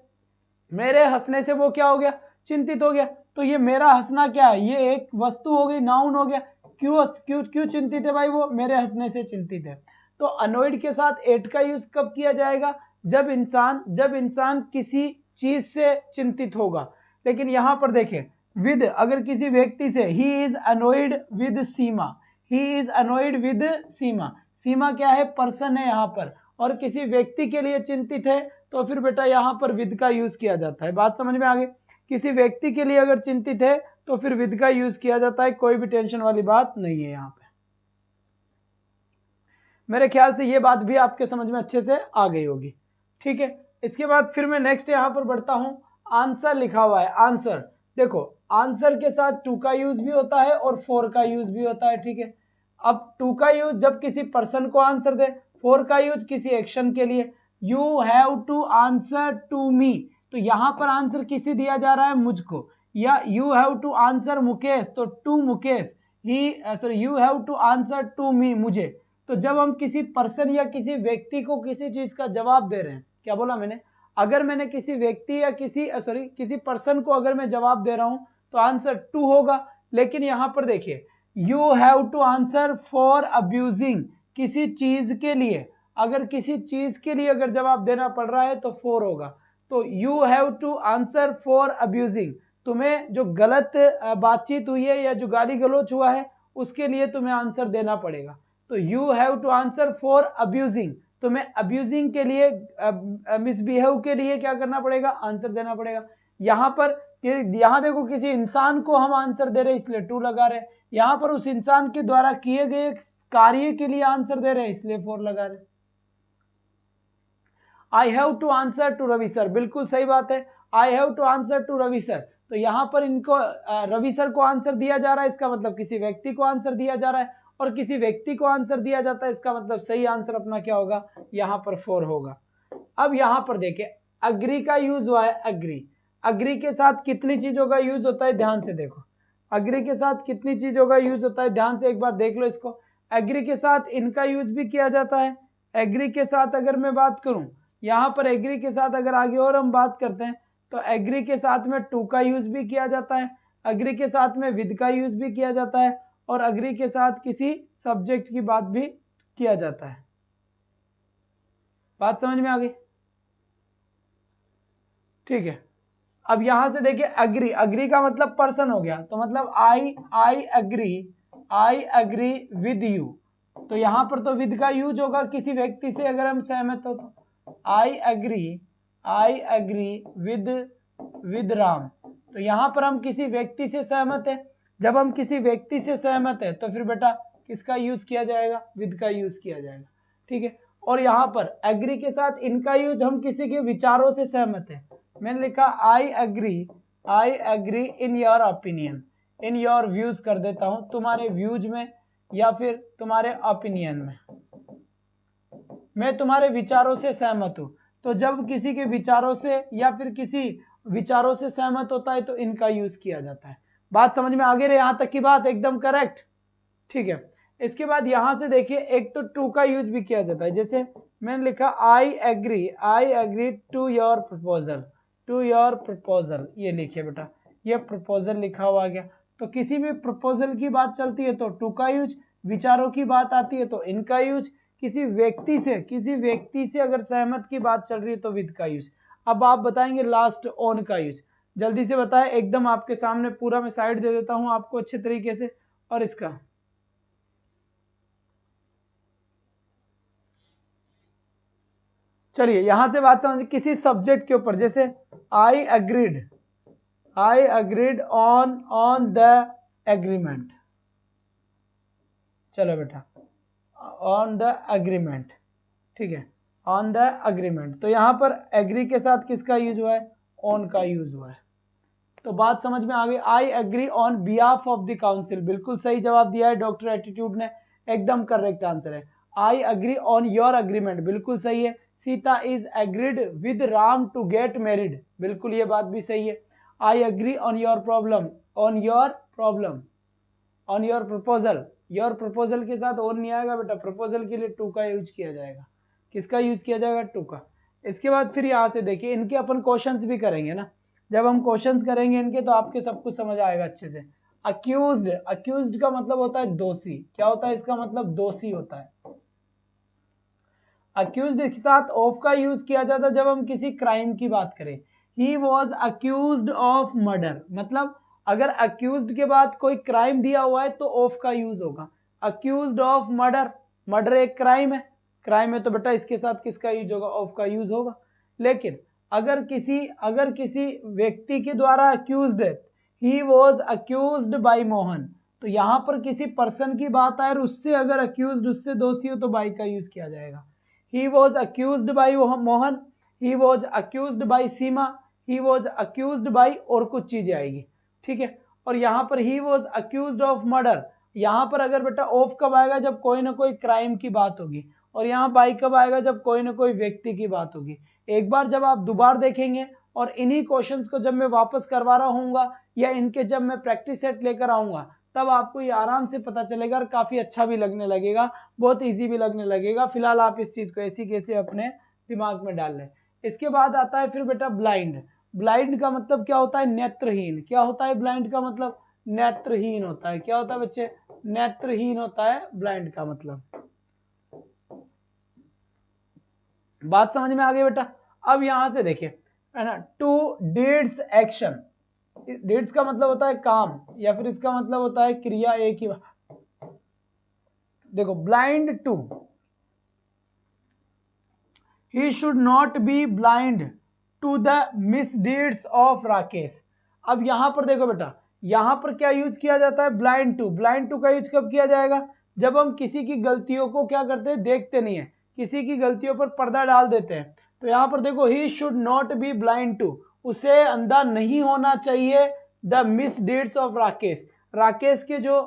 Speaker 1: मेरे हंसने से वो क्या हो गया, चिंतित हो गया। तो ये मेरा हंसना क्या है, ये एक वस्तु हो गई, नाउन हो गया। क्यों क्यों क्यों चिंतित है भाई, वो मेरे हंसने से चिंतित है। तो अनोइड के साथ एट का यूज कब किया जाएगा, जब इंसान किसी चीज से चिंतित होगा। लेकिन यहां पर देखें विद, अगर किसी व्यक्ति से, he is annoyed with Seema, he is annoyed with Seema, Seema क्या है, पर्सन है यहां पर, और किसी व्यक्ति के लिए चिंतित है तो फिर बेटा यहां पर विद का यूज किया जाता है। बात समझ में आ गई। किसी व्यक्ति के लिए अगर चिंतित है तो फिर विद का यूज किया जाता है, कोई भी टेंशन वाली बात नहीं है यहां पे। मेरे ख्याल से ये बात भी आपके समझ में अच्छे से आ गई होगी, ठीक है। इसके बाद फिर मैं नेक्स्ट यहां पर बढ़ता हूं, आंसर लिखा हुआ है, आंसर। देखो आंसर के साथ टू का यूज भी होता है और फॉर का यूज भी होता है, ठीक है। अब टू का यूज जब किसी पर्सन को आंसर दे, फॉर का यूज किसी एक्शन के लिए, you have to answer to me, तो यहां पर आंसर किसे दिया जा रहा है, मुझको, या you have to answer Mukesh, तो to Mukesh, you have to answer to me, मुझे। तो जब हम किसी पर्सन या किसी व्यक्ति को किसी चीज का जवाब दे रहे हैं, क्या बोला मैंने, अगर मैंने किसी व्यक्ति या किसी पर्सन को अगर मैं जवाब दे रहा हूं तो आंसर टू होगा। लेकिन यहां पर देखिए you have to answer for abusing, किसी चीज के लिए, अगर किसी चीज के लिए अगर जवाब देना पड़ रहा है तो फॉर होगा। तो you have to answer for abusing, तुम्हें जो गलत बातचीत हुई है या जो गाली गलौच हुआ है उसके लिए तुम्हें आंसर देना पड़ेगा। तो you have to answer for abusing, तुम्हें अब्यूजिंग के लिए, मिसबिहेव के लिए क्या करना पड़ेगा, आंसर देना पड़ेगा। यहां पर यहां देखो किसी इंसान को हम आंसर दे रहे हैं इसलिए टू लगा रहे हैं, यहां पर उस इंसान के द्वारा किए गए कार्य के लिए आंसर दे रहे हैं इसलिए फॉर लगा रहे हैं। I have to answer to Ravi sir, बिल्कुल सही बात है, I have to answer to Ravi sir. तो यहां पर इनको रवि सर को आंसर दिया जा रहा है, इसका मतलब किसी व्यक्ति को आंसर दिया जा रहा है, और किसी व्यक्ति को आंसर दिया जाता है, इसका मतलब सही आंसर अपना क्या होगा, यहां पर फॉर होगा। अब यहां पर देखिए अग्री का यूज हुआ है, अग्री, अग्री के साथ कितनी चीजों का यूज होता है, ध्यान से देखो, अग्री के साथ कितनी चीजों का यूज होता है, ध्यान से एक बार देख लो इसको। एग्री के साथ इनका यूज भी किया जाता है, एग्री के साथ अगर मैं बात करूं, यहां पर एग्री के साथ अगर आगे और हम बात करते हैं तो एग्री के साथ में टू का यूज भी किया जाता है, एग्री के साथ में विद का यूज भी किया जाता है, और अग्री के साथ किसी सब्जेक्ट की बात भी किया जाता है। बात समझ में आ गई, ठीक है। अब यहां से देखिए अग्री, अग्री का मतलब पर्सन हो गया, तो मतलब आई अग्री विद यू, तो यहां पर तो विद का यूज होगा किसी व्यक्ति से अगर हम सहमत हो तो, आई अग्री विद राम, तो यहां पर हम किसी व्यक्ति से सहमत है। जब हम किसी व्यक्ति से सहमत है तो फिर बेटा किसका यूज किया जाएगा, विद का यूज किया जाएगा, ठीक है। और यहां पर एग्री के साथ इनका यूज हम किसी के विचारों से सहमत है, मैंने लिखा I agree in your opinion, in your views कर देता हूं, तुम्हारे व्यूज में या फिर तुम्हारे ओपिनियन में, मैं तुम्हारे विचारों से सहमत हूं। तो जब किसी के विचारों से या फिर किसी विचारों से सहमत होता है तो इनका यूज किया जाता है। बात समझ में आ गई, यहां तक की बात एकदम करेक्ट, ठीक है। इसके बाद यहां से देखिए एक तो टू का यूज भी किया जाता है, जैसे मैंने लिखा I agree to your proposal, ये लिखिए बेटा, ये प्रपोजल लिखा हुआ गया। तो किसी भी प्रपोजल की बात चलती है तो टू का यूज, विचारों की बात आती है तो इनका यूज, किसी व्यक्ति से अगर सहमत की बात चल रही है तो विद का यूज। अब आप बताएंगे लास्ट ऑन का यूज, जल्दी से बताएं, एकदम आपके सामने पूरा मैं साइड दे देता हूं आपको अच्छे तरीके से। और इसका चलिए यहां से बात समझिए, किसी सब्जेक्ट के ऊपर, जैसे आई अग्रीड ऑन द एग्रीमेंट, चलो बेटा ऑन द एग्रीमेंट, ठीक है, ऑन द एग्रीमेंट। तो यहां पर एग्री के साथ किसका यूज हुआ है, ऑन का यूज हुआ है। तो बात समझ में आ गई, I agree on behalf of the council, बिल्कुल सही जवाब दिया है डॉक्टर एटीट्यूड ने, एकदम करेक्ट आंसर है। I agree on your agreement, बिल्कुल सही है। Sita is agreed with Ram to get married, बिल्कुल ये बात भी सही है। I agree on your proposal, your proposal के साथ ऑन नहीं आएगा बेटा, प्रपोजल के लिए टू का यूज किया जाएगा, किसका यूज किया जाएगा, टू का। इसके बाद फिर यहां से देखिए इनके अपन क्वेश्चंस भी करेंगे ना, जब हम क्वेश्चंस करेंगे इनके तो आपके सब कुछ समझ आएगा अच्छे से। अक्यूज्ड का मतलब होता है दोषी, क्या होता है इसका मतलब, दोषी होता है। अक्यूज्ड के साथ ऑफ का यूज किया जाता है जब हम किसी क्राइम की बात करें। ही वॉज अक्यूज्ड ऑफ मर्डर, मतलब अगर अक्यूज्ड के बाद कोई क्राइम दिया हुआ है तो ऑफ का यूज होगा। अक्यूज्ड ऑफ मर्डर, मर्डर एक क्राइम है तो बेटा इसके साथ किसका यूज होगा, ऑफ का यूज होगा। लेकिन अगर किसी व्यक्ति के द्वारा अक्यूज्ड है, he was accused by Mohan, तो यहां पर किसी पर्सन की बात आए और उससे अगर अक्यूज्ड, उससे दोषी हो तो बाय का यूज किया जाएगा। He was accused by Mohan, he was accused by Seema, he was accused by, और कुछ चीजें आएगी। ठीक है। और यहाँ पर ही वॉज अक्यूज्ड ऑफ मर्डर, यहाँ पर अगर बेटा ऑफ कब आएगा, जब कोई ना कोई क्राइम की बात होगी, और यहाँ बाई कब आएगा, जब कोई ना कोई व्यक्ति की बात होगी। एक बार जब आप दोबारा देखेंगे और इन्हीं क्वेश्चंस को जब मैं वापस करवा रहा हूँगा या इनके जब मैं प्रैक्टिस सेट लेकर आऊंगा, तब आपको ये आराम से पता चलेगा और काफी अच्छा भी लगने लगेगा, बहुत इजी भी लगने लगेगा। फिलहाल आप इस चीज को ऐसी कैसे अपने दिमाग में डाल लें। इसके बाद आता है फिर बेटा ब्लाइंड। ब्लाइंड का मतलब क्या होता है, नेत्रहीन। क्या होता है ब्लाइंड का मतलब, नेत्रहीन होता है। क्या होता है बच्चे, नेत्रहीन होता है ब्लाइंड का मतलब। बात समझ में आ गई बेटा। अब यहां से देखिए है ना, टू डीड्स एक्शन, डीड्स का मतलब होता है काम, या फिर इसका मतलब होता है क्रिया, एक ही बात। देखो blind to, he should not be blind to the misdeeds of Rakesh. अब यहां पर देखो बेटा, यहां पर क्या यूज किया जाता है, ब्लाइंड टू। ब्लाइंड टू का यूज कब किया जाएगा, जब हम किसी की गलतियों को क्या करते हैं, देखते नहीं है, किसी की गलतियों पर पर्दा डाल देते हैं। तो यहां पर देखो he should not be blind to, उसे अंधा नहीं होना चाहिए the misdeeds of Rakesh, Rakesh के जो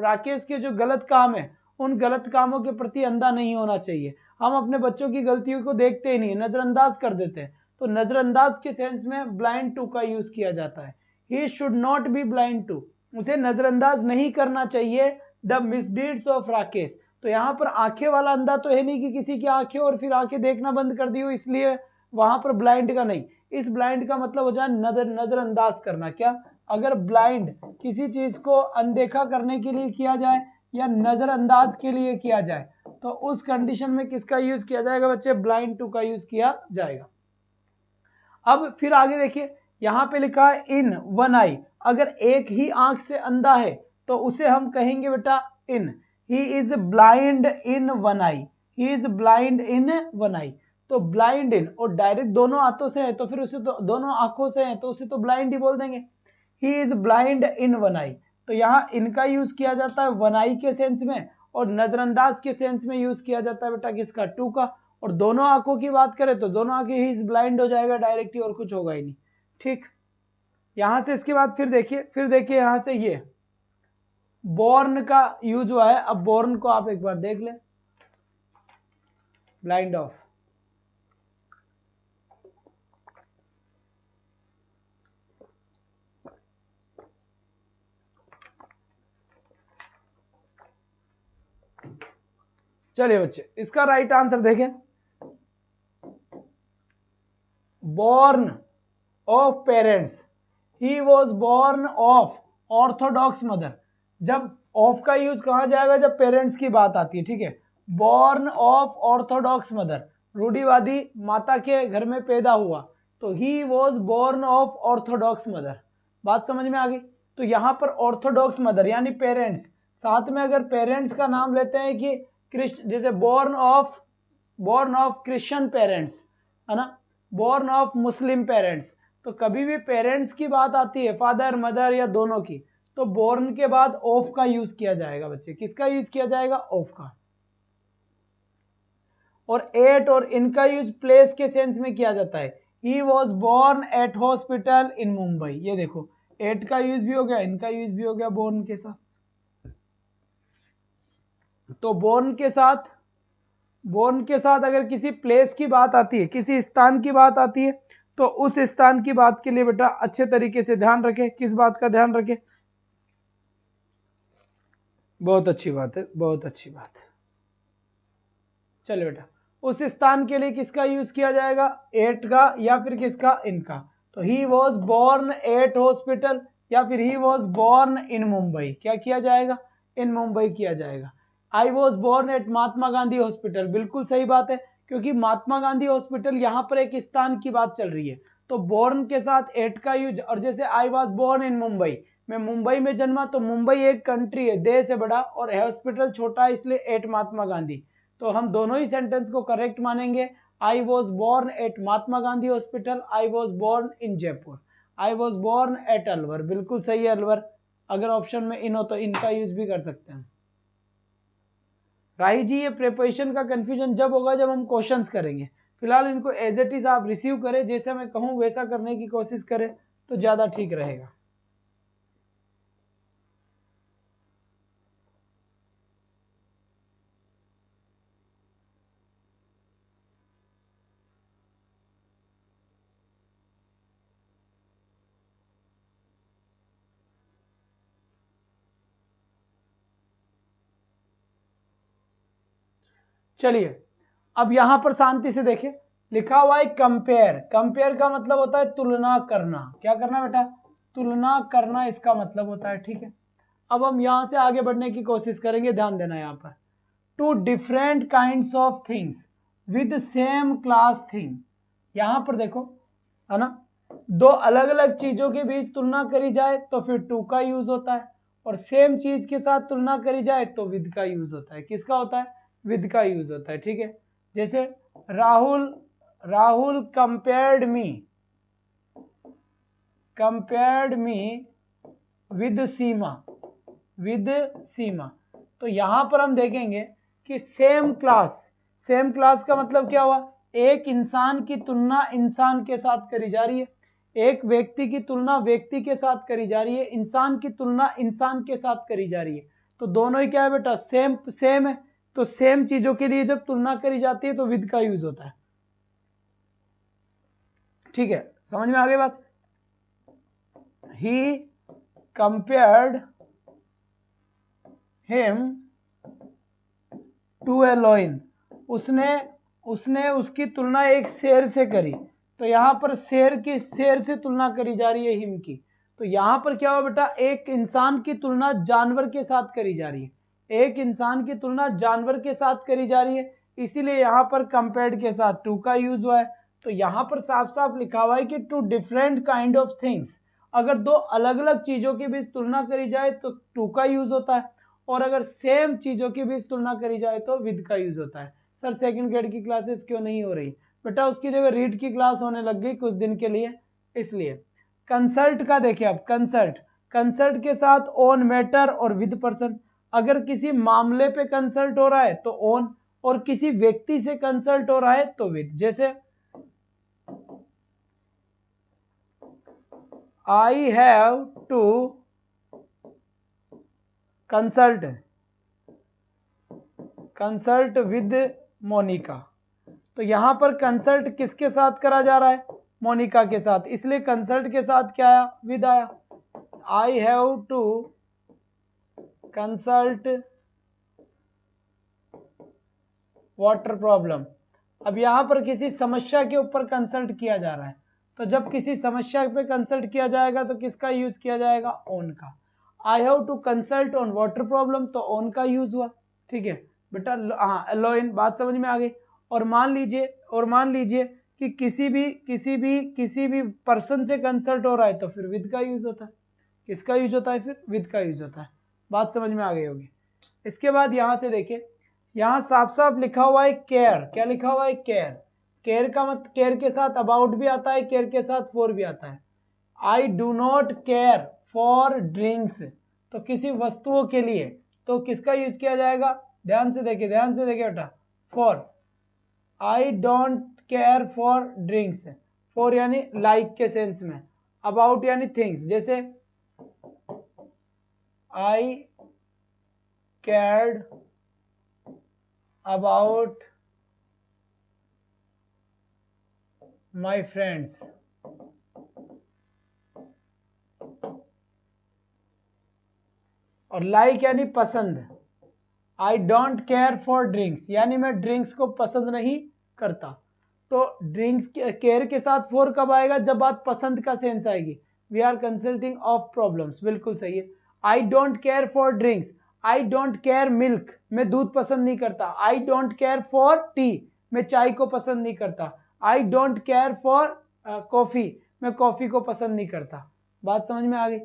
Speaker 1: राकेश के जो गलत काम है, उन गलत कामों के प्रति अंधा नहीं होना चाहिए। हम अपने बच्चों की गलतियों को देखते ही नहीं, नजरअंदाज कर देते हैं। तो नजरअंदाज के सेंस में ब्लाइंड टू का यूज किया जाता है। He should not be blind to, उसे नजरअंदाज नहीं करना चाहिए द मिसडीड्स ऑफ राकेश। तो यहाँ पर आंखें वाला अंधा तो है नहीं कि किसी की आंखें और फिर आंखें देखना बंद कर दी हो, इसलिए वहां पर ब्लाइंड का नहीं। इस ब्लाइंड का मतलब हो जाए नजरअंदाज करना। क्या, अगर ब्लाइंड किसी चीज को अनदेखा करने के लिए किया जाए या नजरअंदाज के लिए किया जाए, तो उस कंडीशन में किसका यूज किया जाएगा बच्चे, ब्लाइंड टू का यूज किया जाएगा। अब फिर आगे देखिए, यहां पे लिखा है इन वन आई, अगर एक ही आंख से अंधा है तो उसे हम कहेंगे बेटा in, he is blind in one eye, he is blind in one eye. तो ब्लाइंड इन और डायरेक्ट दोनों हाथों से है तो फिर उसे तो दोनों आंखों से है तो उसे तो ब्लाइंड ही बोल देंगे। He is blind in one eye, तो यहाँ इनका यूज किया जाता है वन आई के सेंस में, और नजरअंदाज के सेंस में यूज किया जाता है बेटा किसका, टू का। और दोनों आंखों की बात करें तो दोनों आंखें ही इज ब्लाइंड हो जाएगा डायरेक्ट ही, और कुछ होगा ही नहीं। ठीक, यहां से इसके बाद फिर देखिए यहां से ये बॉर्न का यूज हुआ है। अब बॉर्न को आप एक बार देख लें, ब्लाइंड ऑफ। चलिए बच्चे, इसका राइट आंसर देखें, born of parents, he was born of Orthodox mother. जब ऑफ का यूज कहां जाएगा, जब पेरेंट्स की बात आती है, ठीक है। बॉर्न ऑफ ऑर्थोडॉक्स मदर, रूढ़िवादी माता के घर में पैदा हुआ, तो he was born of Orthodox mother. बात समझ में आ गई। तो यहां पर ऑर्थोडॉक्स मदर यानी पेरेंट्स, साथ में अगर पेरेंट्स का नाम लेते हैं कि जैसे बॉर्न ऑफ क्रिश्चियन पेरेंट्स है ना, बॉर्न ऑफ मुस्लिम पेरेंट्स, तो कभी भी पेरेंट्स की बात आती है, फादर मदर या दोनों की, तो बॉर्न के बाद ऑफ का यूज किया जाएगा बच्चे। किसका यूज किया जाएगा, ऑफ का। और एट और इनका यूज प्लेस के सेंस में किया जाता है। He was born at hospital in Mumbai, ये देखो एट का यूज भी हो गया, इनका यूज भी हो गया बॉर्न के साथ। तो बॉर्न के साथ अगर किसी प्लेस की बात आती है, किसी स्थान की बात आती है, तो उस स्थान की बात के लिए बेटा अच्छे तरीके से ध्यान रखें। किस बात का ध्यान रखें, बहुत अच्छी बात है, बहुत अच्छी बात है। चलो बेटा, उस स्थान के लिए किसका यूज किया जाएगा, एट का या फिर किसका, इनका। तो he was born at hospital या फिर he was born in Mumbai, क्या किया जाएगा, इन मुंबई किया जाएगा। I was born at Mahatma Gandhi hospital, बिल्कुल सही बात है, क्योंकि महात्मा गांधी हॉस्पिटल यहाँ पर एक स्थान की बात चल रही है, तो बॉर्न के साथ एट का यूज। और जैसे I was born in Mumbai, मैं मुंबई में जन्मा, तो मुंबई एक कंट्री है, देश है बड़ा, और हॉस्पिटल छोटा है, इसलिए एट महात्मा गांधी। तो हम दोनों ही सेंटेंस को करेक्ट मानेंगे। I was born at Mahatma Gandhi hospital, I was born in Jaipur, I was born at Alwar, बिल्कुल सही है अलवर। अगर ऑप्शन में इन हो तो इनका यूज भी कर सकते हैं। राही जी, ये प्रिपरेशन का कंफ्यूजन जब होगा जब हम क्वेश्चंस करेंगे। फिलहाल इनको एज इट इज आप रिसीव करें, जैसे मैं कहूँ वैसा करने की कोशिश करें तो ज्यादा ठीक रहेगा। चलिए अब यहां पर शांति से देखिए, लिखा हुआ है कंपेयर। कंपेयर का मतलब होता है तुलना करना। क्या करना बेटा? तुलना करना इसका मतलब होता है। ठीक है, अब हम यहां से आगे बढ़ने की कोशिश करेंगे। ध्यान देना यहाँ पर, two different kinds of things with same class thing. यहां पर देखो, है ना, दो अलग अलग चीजों के बीच तुलना करी जाए तो फिर टू का यूज होता है, और सेम चीज के साथ तुलना करी जाए तो विद का यूज होता है। किसका होता है? विद का यूज होता है। ठीक है, जैसे राहुल कंपेयर्ड मी विद सीमा। तो यहां पर हम देखेंगे कि सेम क्लास का मतलब क्या हुआ? एक इंसान की तुलना इंसान के साथ करी जा रही है, एक व्यक्ति की तुलना व्यक्ति के साथ करी जा रही है, इंसान की तुलना इंसान के साथ करी जा रही है। तो दोनों ही क्या है बेटा? सेम है। तो सेम चीजों के लिए जब तुलना करी जाती है तो विद का यूज होता है। ठीक है, समझ में आ गई बात? He compared him to a lion. उसने उसकी तुलना एक शेर से करी। तो यहां पर शेर से तुलना करी जा रही है हिम की। तो यहां पर क्या हुआ बेटा? एक इंसान की तुलना जानवर के साथ करी जा रही है, एक इंसान की तुलना जानवर के साथ करी जा रही है, इसीलिए यहां पर कंपेयर्ड के साथ टू का यूज हुआ है। तो यहां पर साफ साफ लिखा हुआ है कि two different kind of things. अगर दो अलग अलग चीजों के बीच तुलना करी जाए तो टू का यूज होता है, और अगर सेम चीजों के बीच तुलना करी जाए तो विद का यूज होता है। सर सेकंड ग्रेड की क्लासेस क्यों नहीं हो रही? बेटा उसकी जगह रीड की क्लास होने लग गई कुछ दिन के लिए, इसलिए। कंसल्ट का देखिए, अब कंसल्ट के साथ ऑन मैटर और विद पर्सन। अगर किसी मामले पे कंसल्ट हो रहा है तो ऑन, और किसी व्यक्ति से कंसल्ट हो रहा है तो विद। जैसे I have to consult with Monica. तो यहां पर कंसल्ट किसके साथ करा जा रहा है? मोनिका के साथ, इसलिए कंसल्ट के साथ क्या आया? विद आया। I have to consult water problem. अब यहां पर किसी समस्या के ऊपर कंसल्ट किया जा रहा है, तो जब किसी समस्या पे कंसल्ट किया जाएगा तो किसका यूज किया जाएगा? ऑन का। I have to consult on water problem, तो ऑन का यूज हुआ। ठीक है बेटा, हाँ अलोइन, बात समझ में आ गई। और मान लीजिए कि किसी भी पर्सन से कंसल्ट हो रहा है तो फिर विद का यूज होता है। किसका यूज होता है? फिर विद का यूज होता है। बात समझ में आ गई होगी। इसके बाद यहां से देखिए, यहां साफ साफ लिखा हुआ है केयर। क्या लिखा हुआ है? केयर। केयर का मतलब, केयर के साथ अबाउट भी आता है, केयर के साथ फॉर भी आता है। I do not care for drinks, तो किसी वस्तुओं के लिए तो किसका यूज किया जाएगा? ध्यान से देखिए बेटा, for. I don't care for drinks, for यानी लाइक के सेंस में, अबाउट यानी थिंग्स। जैसे आई केयर्ड अबाउट माई फ्रेंड्स। और लाइक यानी पसंद। आई डोंट केयर फॉर ड्रिंक्स यानी मैं ड्रिंक्स को पसंद नहीं करता। तो ड्रिंक्स केयर के साथ फॉर कब आएगा? जब बात पसंद का सेंस आएगी। We are consulting of problems, बिल्कुल सही है। I don't care for drinks, I don't care milk, मैं दूध पसंद नहीं करता। I don't care for tea, मैं चाय को पसंद नहीं करता। I don't care for coffee, मैं कॉफी को पसंद नहीं करता। बात समझ में आ गई?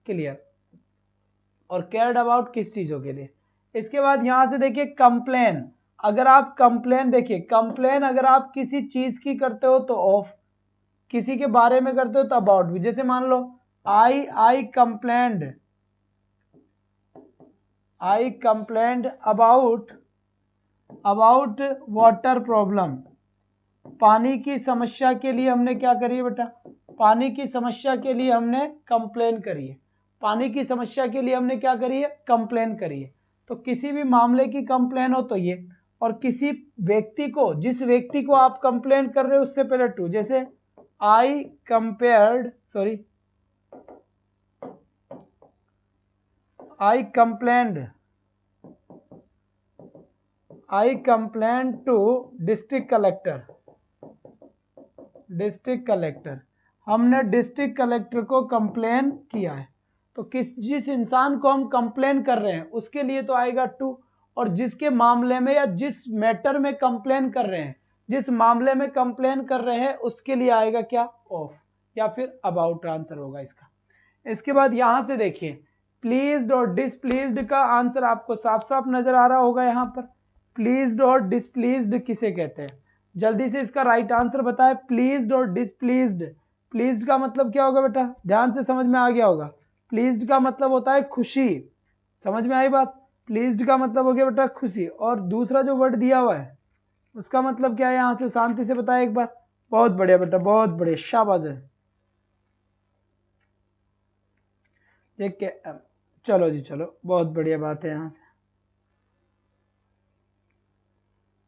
Speaker 1: क्लियर। और केयर्ड अबाउट किस चीजों के लिए। इसके बाद यहां से देखिए कंप्लेन। अगर आप कंप्लेन, देखिए कंप्लेन अगर आप किसी चीज की करते हो तो ऑफ, किसी के बारे में करते हो तो अबाउट भी। जैसे मान लो आई कंप्लेंड अबाउट वाटर प्रॉब्लम। पानी की समस्या के लिए हमने क्या करी है बेटा? पानी की समस्या के लिए हमने कंप्लेन करी है। पानी की समस्या के लिए हमने क्या करी है? कंप्लेन करी है। तो किसी भी मामले की कंप्लेन हो तो ये, और किसी व्यक्ति को, जिस व्यक्ति को आप कंप्लेन कर रहे हो उससे पहले टू। जैसे I complained I complain to district collector. District collector, हमने डिस्ट्रिक्ट कलेक्टर को कंप्लेन किया है। तो जिस इंसान को हम कंप्लेन कर रहे हैं उसके लिए तो आएगा टू, और जिसके मामले में या जिस मैटर में कंप्लेन कर रहे हैं, जिस मामले में कंप्लेन कर रहे हैं उसके लिए आएगा क्या, ऑफ, या फिर अबाउट आंसर होगा इसका। इसके बाद यहां से देखिए प्लीज्ड और डिसप्लीज्ड का आंसर आपको साफ साफ नजर आ रहा होगा। यहां पर प्लीज्ड और डिसप्लीज्ड किसे कहते हैं, जल्दी से इसका राइट आंसर बताए। प्लीज्ड और डिसप्लीज्ड, प्लीज्ड का मतलब क्या होगा बेटा, ध्यान से समझ में आ गया होगा। प्लीज्ड का मतलब होता है खुशी, समझ में आई बात। प्लीज्ड का मतलब हो गया बेटा खुशी, और दूसरा जो वर्ड दिया हुआ है उसका मतलब क्या है, यहां से शांति से बताए एक बार। बहुत बढ़िया बेटा, बहुत बढ़िया, शाबाश है। देख के चलो जी, चलो बहुत बढ़िया बात है। यहां से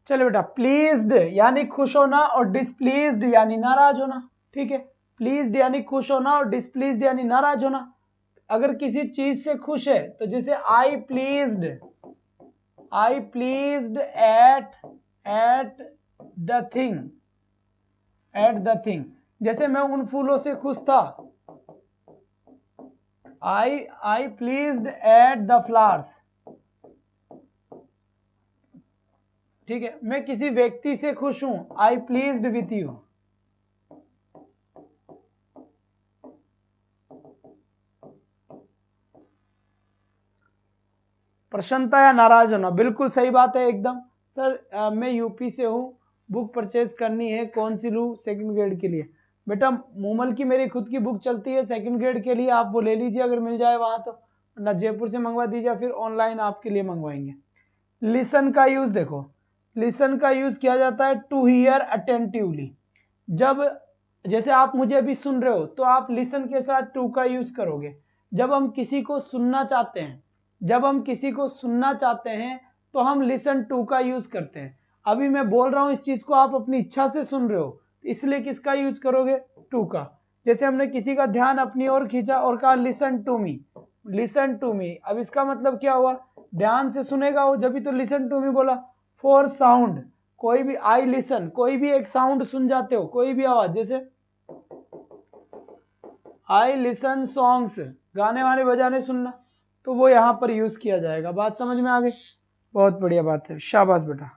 Speaker 1: चलो बेटा, प्लीज्ड यानी खुश होना और डिसप्लीज्ड यानी नाराज होना, ठीक है। प्लीज्ड यानी खुश होना और डिसप्लीज्ड यानी नाराज होना। अगर किसी चीज से खुश है तो जैसे आई प्लीज्ड एट द थिंग, जैसे मैं उन फूलों से खुश था, आई प्लीज्ड एट द फ्लावर्स, ठीक है। मैं किसी व्यक्ति से खुश हूं, आई प्लीज्ड विथ यू। प्रसन्नता या नाराज होना, बिल्कुल सही बात है एकदम। सर मैं यूपी से हूं, बुक परचेज करनी है, कौन सी लूं सेकंड ग्रेड के लिए। बेटा मूमल की मेरी खुद की बुक चलती है सेकंड ग्रेड के लिए, आप वो ले लीजिए अगर मिल जाए वहां तो, ना जयपुर से मंगवा दीजिए, फिर ऑनलाइन आपके लिए मंगवाएंगे। लिसन का यूज देखो, लिसन का यूज किया जाता है टू हियर अटेंटिवली। जब जैसे आप मुझे अभी सुन रहे हो तो आप लिसन के साथ टू का यूज करोगे। जब हम किसी को सुनना चाहते हैं, जब हम किसी को सुनना चाहते हैं तो हम लिसन टू का यूज करते हैं। अभी मैं बोल रहा हूं इस चीज को, आप अपनी इच्छा से सुन रहे हो, इसलिए किसका यूज करोगे, टू का। जैसे हमने किसी का ध्यान अपनी ओर खींचा और कहा listen to me, listen to me, अब इसका मतलब क्या हुआ, ध्यान से सुनेगा वो, जब भी तो लिसन टू मी बोला। फॉर साउंड, कोई भी, आई लिसन, कोई भी एक साउंड सुन जाते हो, कोई भी आवाज, जैसे आई लिसन सॉन्ग्स, गाने वाने बजाने सुनना, तो वो यहां पर यूज किया जाएगा। बात समझ में आ गई, बहुत बढ़िया बात है, शाबाश बेटा।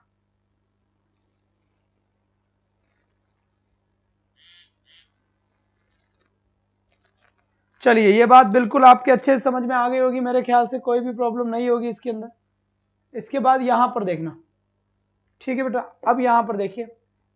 Speaker 1: चलिए ये बात बिल्कुल आपके अच्छे से समझ में आ गई होगी, मेरे ख्याल से कोई भी प्रॉब्लम नहीं होगी इसके अंदर। इसके बाद यहां पर देखना, ठीक है बेटा। अब यहां पर देखिए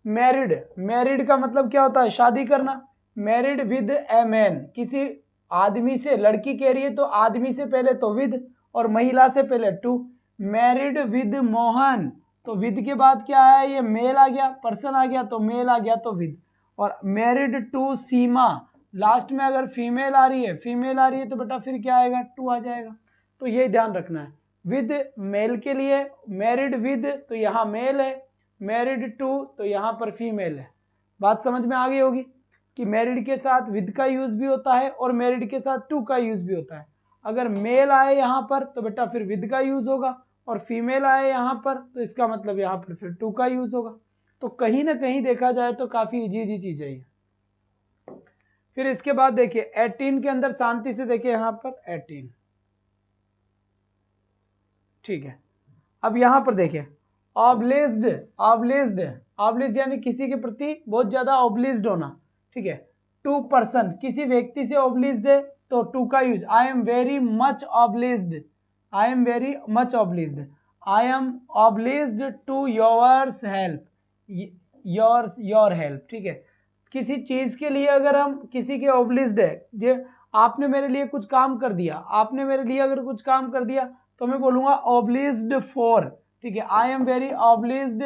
Speaker 1: मैरिड, मैरिड का मतलब क्या होता है, शादी करना। मैरिड विद ए मैन, किसी आदमी से, लड़की कह रही है तो आदमी से पहले तो विद, और महिला से पहले टू। मैरिड विद मोहन, तो विद के बाद क्या है, ये मेल आ गया, पर्सन आ गया तो मेल आ गया तो विद। और मैरिड टू सीमा, लास्ट में अगर फीमेल आ रही है, फीमेल आ रही है तो बेटा फिर क्या आएगा, टू आ जाएगा। तो ये ध्यान रखना है। विद मेल के लिए मैरिड विद, तो यहां मेल है, मैरिड टू तो यहां पर फीमेल है। बात समझ में आ गई होगी कि मैरिड के साथ विद का यूज भी होता है और मैरिड के साथ टू का यूज भी होता है। अगर मेल आए यहां पर तो बेटा फिर विद का यूज होगा, और फीमेल आए यहां पर तो इसका मतलब यहां पर फिर टू का यूज होगा। तो कहीं ना कहीं देखा जाए तो काफी इजी इजी चीजें है। फिर इसके बाद देखिए 18 के अंदर शांति से देखिए यहां पर 18, ठीक है। अब यहां पर देखिए ऑब्लिज्ड, ऑब्लिज्ड, ऑब्लिज्ड यानी किसी के प्रति बहुत ज्यादा ऑब्लिज्ड होना, ठीक है। टू पर्सन, किसी व्यक्ति से ऑब्लिज्ड है तो टू का use, I am very much obliged, I am very much obliged, I am obliged to yours help, your help, ठीक है। किसी चीज के लिए अगर हम किसी के ऑब्लिज्ड है, ये आपने मेरे लिए कुछ काम कर दिया, आपने मेरे लिए अगर कुछ काम कर दिया तो मैं बोलूंगा ऑब्लिज्ड फॉर, ठीक है। I am very obliged,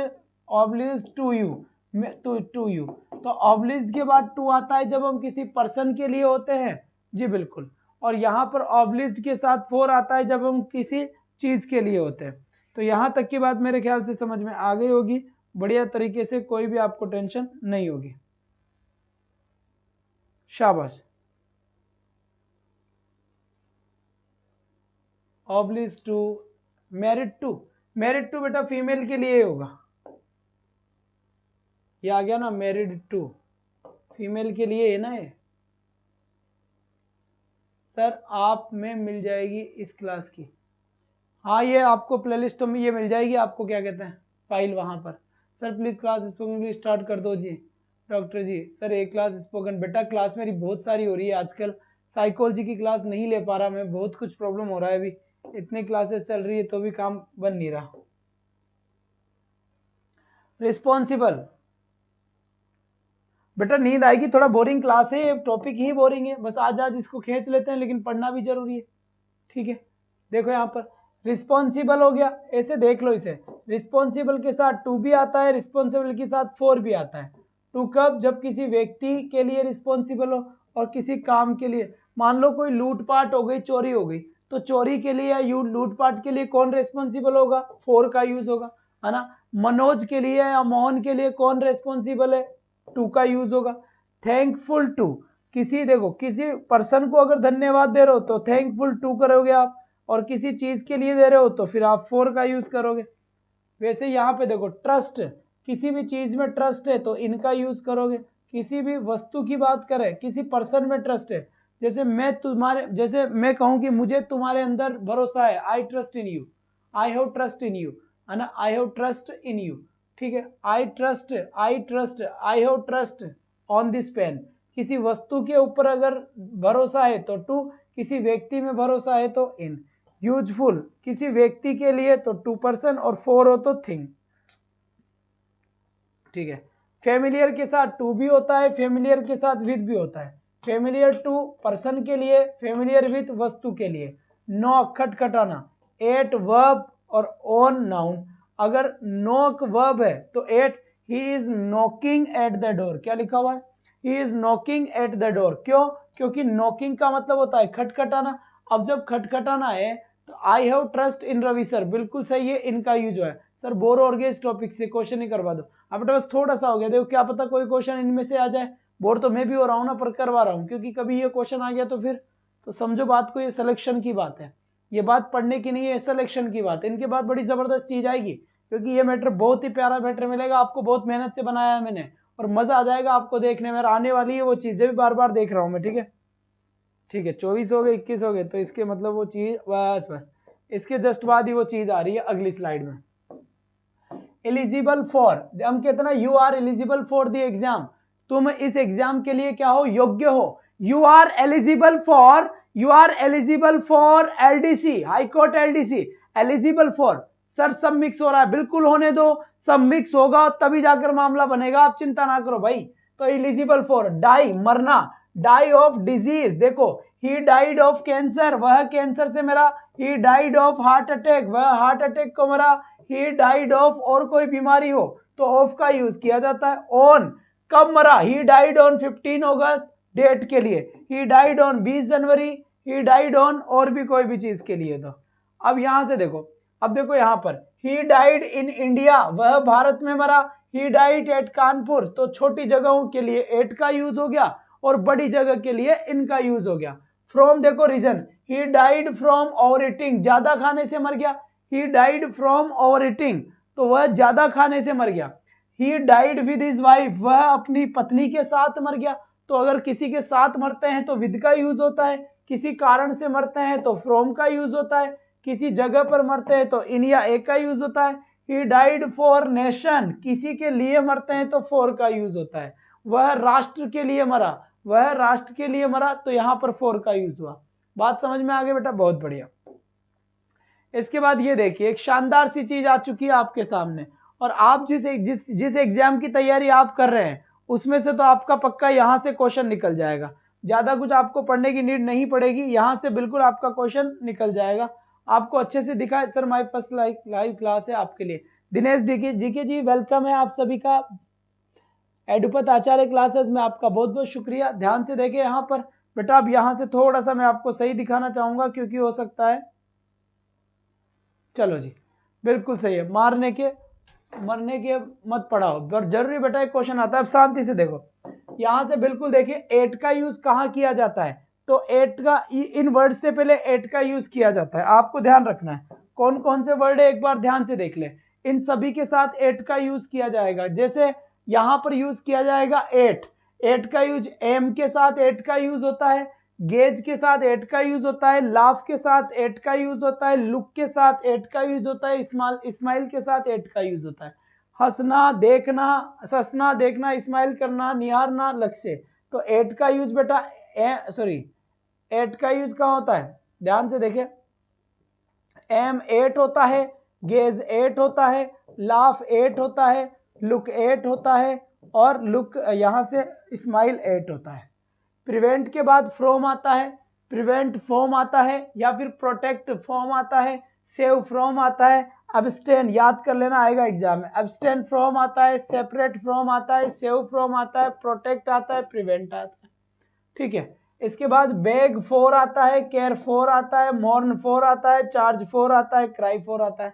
Speaker 1: obliged to you, to you. तो ऑब्लिज्ड के बाद टू आता है जब हम किसी पर्सन के लिए होते हैं, जी बिल्कुल। और यहां पर ऑब्लिज्ड के साथ फॉर आता है जब हम किसी चीज के लिए होते हैं। तो यहां तक की बात मेरे ख्याल से समझ में आ गई होगी बढ़िया तरीके से, कोई भी आपको टेंशन नहीं होगी, शाबाश। Obliged to, married to, married to बेटा फीमेल के लिए होगा, ये आ गया ना, मैरिड टू फीमेल के लिए है ना ये। सर आप में मिल जाएगी इस क्लास की, हाँ ये आपको प्लेलिस्ट में ये मिल जाएगी आपको, क्या कहते हैं फाइल वहां पर। Sir please class spoken English start कर दो जी। डॉक्टर जी सर एक क्लास स्पोकन, बेटा क्लास मेरी बहुत सारी हो रही है आजकल, साइकोलॉजी की क्लास नहीं ले पा रहा मैं, बहुत कुछ प्रॉब्लम हो रहा है अभी, इतनी क्लासेस चल रही है तो भी काम बन नहीं रहा। रिस्पॉन्सिबल बेटा नींद आएगी, थोड़ा बोरिंग क्लास है, टॉपिक ही बोरिंग है, बस आज आज इसको खींच लेते हैं, लेकिन पढ़ना भी जरूरी है। ठीक है देखो यहाँ पर रिस्पॉन्सिबल हो गया, ऐसे देख लो इसे, रिस्पॉन्सिबल के साथ टू भी आता है, रिस्पॉन्सिबल के साथ फोर भी आता है। टू कब, जब किसी व्यक्ति के लिए रिस्पॉन्सिबल हो और किसी काम के लिए, मान लो कोई लूटपाट हो गई, चोरी हो गई, तो चोरी के लिए या लूटपाट के लिए कौन रिस्पॉन्सिबल होगा, फोर का यूज होगा, है ना। मनोज के लिए या मोहन के लिए कौन रिस्पॉन्सिबल है, टू का यूज होगा। थैंकफुल टू, किसी देखो किसी पर्सन को अगर धन्यवाद दे रहे हो तो थैंकफुल टू करोगे आप, और किसी चीज के लिए दे रहे हो तो फिर आप फोर का यूज करोगे। वैसे यहाँ पे देखो ट्रस्ट, किसी भी चीज में ट्रस्ट है तो इनका यूज करोगे। किसी भी वस्तु की बात करें, किसी पर्सन में ट्रस्ट है, जैसे मैं कहूं कि मुझे तुम्हारे अंदर भरोसा है, I trust in you, I have trust in you, है ना, I have trust in you. ठीक है, I have trust on this pen. किसी वस्तु के ऊपर अगर भरोसा है तो टू, किसी व्यक्ति में भरोसा है तो इन। यूजफुल, किसी व्यक्ति के लिए तो टू पर्सन, और फोर हो तो थिंग। ठीक है, फेमिलियर के साथ टू भी होता है, फेमिलियर के साथ विद भी होता है। फेमिलियर टू पर्सन के लिए, फेमिलियर विद वस्तु के लिए। नॉक खटखटाना, एट वर्ब और ऑन नाउन। अगर नॉक वर्ब है तो at, he is knocking at the door, क्या लिखा हुआ है, he is knocking at the door. क्यों, क्योंकि नॉकिंग का मतलब होता है खटखटाना। अब जब खटखटाना है तो I have trust in Ravi sir, बिल्कुल सही है, इनका यूज है। सर बोर हो गया इस टॉपिक से, क्वेश्चन ही करवा दो। अब बेटा बस थोड़ा सा हो गया, देखो क्या पता कोई क्वेश्चन इनमें से आ जाए। बोर तो मैं भी हो रहा हूँ ना, पर करवा रहा हूँ, क्योंकि कभी ये क्वेश्चन आ गया तो फिर तो समझो बात को, ये सिलेक्शन की बात है, ये बात पढ़ने की नहीं है, सिलेक्शन की बात है। इनके बाद बड़ी जबरदस्त चीज आएगी, क्योंकि ये मैटर बहुत ही प्यारा मैटर मिलेगा आपको, बहुत मेहनत से बनाया है मैंने, और मजा आ जाएगा आपको देखने में। आने वाली है वो चीजें भी बार बार देख रहा हूं मैं। ठीक है, ठीक है, 24 हो गए, 21 हो गए, तो इसके मतलब वो चीज बस इसके जस्ट बाद ही वो चीज आ रही है अगली स्लाइड में। एलिजिबल फॉर, हम कहते ना you are eligible for the exam, तुम इस एग्जाम के लिए क्या हो, योग्य हो। You are eligible for LDC, high court LDC, eligible for. Sir सब मिक्स हो रहा है, बिल्कुल होने दो, सब मिक्स होगा तभी जाकर मामला बनेगा, आप चिंता ना करो भाई। तो एलिजिबल फॉर, डाई मरना, डाई ऑफ डिजीज, देखो ही डाइड ऑफ कैंसर, वह कैंसर से मरा। He died of heart attack, वह हार्ट अटैक को मरा। ही डाइड ऑफ, और कोई बीमारी हो तो ऑफ का यूज किया जाता है। ऑन, कब मरा, he died on 15 August, date के लिए। He died on 20 January, he died on और भी कोई भी चीज के लिए। तो अब यहां से देखो, अब देखो यहां पर ही डाइड इन इंडिया, वह भारत में मरा। ही डाइड एट कानपुर, तो छोटी जगहों के लिए एट का यूज हो गया, और बड़ी जगह के लिए इनका यूज हो गया। फ्रॉम देखो reason, he died from over eating, ज्यादा खाने से मर गया। He died from over eating, तो वह ज्यादा खाने से मर गया। He died with his wife, वह अपनी पत्नी के साथ मर गया। तो अगर किसी के साथ मरते हैं तो विद का यूज होता है, किसी कारण से मरते हैं तो फ्रॉम का यूज होता है, किसी जगह पर मरते हैं तो इन या एक का यूज होता है। ही डाइड फॉर नेशन, किसी के लिए मरते हैं तो फोर का यूज होता है। वह राष्ट्र के लिए मरा, वह राष्ट्र के लिए मरा, तो यहां पर फोर का यूज हुआ। बात समझ में आ गई बेटा, बहुत बढ़िया। इसके बाद ये देखिए, एक शानदार सी चीज आ चुकी है आपके सामने, और आप जिस एग्जाम की तैयारी आप कर रहे हैं उसमें से तो आपका पक्का यहां से क्वेश्चन निकल जाएगा, ज्यादा कुछ आपको पढ़ने की नीड नहीं पड़ेगी, यहां से बिल्कुल आपका क्वेश्चन निकल जाएगा। आपको अच्छे से दिखा है sir, my first live class है आपके लिए। दिनेश जीके जी वेलकम है आप सभी का एडुपत आचार्य क्लासेस में, आपका बहुत बहुत शुक्रिया। ध्यान से देखें यहाँ पर बेटा, अब यहां से थोड़ा सा मैं आपको सही दिखाना चाहूंगा, क्योंकि हो सकता है, चलो जी बिल्कुल सही है, मरने के मत पढ़ाओ, जरूरी बेटा एक क्वेश्चन आता है। अब शांति से देखो, यहां से बिल्कुल देखिए एट का यूज कहां किया जाता है, तो एट का इन वर्ड से पहले एट का यूज किया जाता है, आपको ध्यान रखना है। कौन कौन से वर्ड है एक बार ध्यान से देख ले। इन सभी के साथ एट का यूज किया जाएगा। जैसे यहां पर यूज किया जाएगा एट, एट का यूज एम के साथ एट का यूज होता है, गेज के साथ एट का यूज होता है, लाफ के साथ एट का यूज होता है, लुक के साथ एट का यूज होता है, स्माइल के साथ एट का यूज होता है। हंसना, देखना, ससना, देखना, स्माइल करना, निहारना, लक्ष्य, तो एट का यूज बेटा एट का यूज कहां होता है, ध्यान से देखें। एम 8 होता है, गेज 8 होता है, लाफ 8 होता है, लुक 8 होता है, और लुक यहां से स्माइल 8 होता है। प्रिवेंट के बाद फ्रॉम आता है, प्रिवेंट फ्रॉम आता है, या फिर प्रोटेक्ट फ्रॉम आता है, सेव फ्रॉम आता है, अब्सटेन याद कर लेना आएगा एग्जाम में, अब्सटेन फ्रॉम आता है, सेपरेट फ्रॉम आता है, सेव फ्रॉम आता है, प्रोटेक्ट आता है, प्रिवेंट आता है। ठीक है, इसके बाद बेग फॉर आता है, केयर फॉर आता है, मॉर्न फॉर आता है, चार्ज फॉर आता है, क्राई फॉर आता है।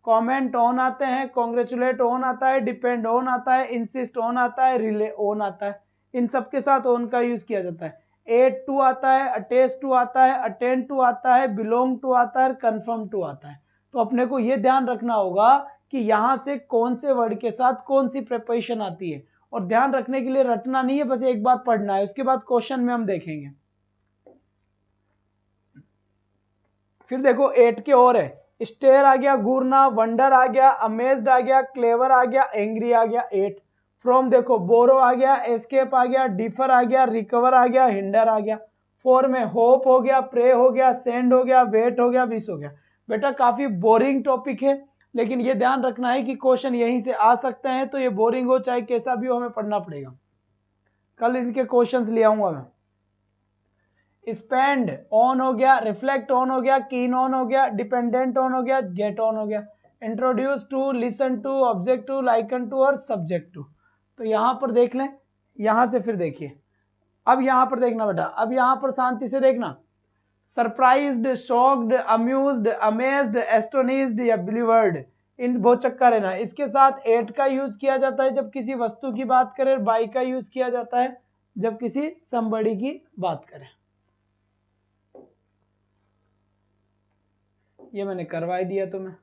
Speaker 1: कमेंट ऑन आते हैं, कॉन्ग्रेचुलेट ऑन आता है, डिपेंड ऑन आता है, इंसिस्ट ऑन आता है, रिले ऑन आता है। इन सब के साथ ऑन का यूज किया जाता है। एड टू आता है, अटेच टू आता है, अटेंड टू आता है, बिलोंग टू आता है, कंफर्म टू आता है। तो अपने को यह ध्यान रखना होगा कि यहां से कौन से वर्ड के साथ कौन सी प्रिपरेशन आती है, और ध्यान रखने के लिए रटना नहीं है, बस एक बार पढ़ना है, उसके बाद क्वेश्चन में हम देखेंगे। फिर देखो 8 के और है, स्टेयर आ गया, घूरना, वंडर आ गया, अमेज्ड आ गया, क्लेवर आ गया, एंग्री आ गया। 8 फ्रॉम देखो बोरो आ गया, एस्केप आ गया, डिफर आ गया, रिकवर आ गया, हिंडर आ गया। 4 में होप हो गया, प्रे हो गया, सेंड हो गया, वेट हो गया, विश हो गया। बेटा काफी बोरिंग टॉपिक है, लेकिन ये ध्यान रखना है कि क्वेश्चन यहीं से आ सकते हैं, तो ये बोरिंग हो चाहे कैसा भी हो हमें पढ़ना पड़ेगा। कल इनके क्वेश्चंस ले आऊंगा मैं। स्पेंड ऑन हो गया, रिफ्लेक्ट ऑन हो गया, कीन ऑन हो गया, डिपेंडेंट ऑन हो गया, गेट ऑन हो गया। Introduce to, listen to, object to, liken to और सब्जेक्ट टू। तो यहां पर देख लें, यहां से फिर देखिए, अब यहां पर देखना बेटा, अब यहां पर शांति से देखना। Surprised, shocked, amused, amazed, astonished या बिलीवर्ड, इन बहुत चक्कर है ना। इसके साथ एट का यूज किया जाता है जब किसी वस्तु की बात करें, बाई का यूज किया जाता है जब किसी समबड़ी की बात करें। ये मैंने करवाई दिया तुम्हें।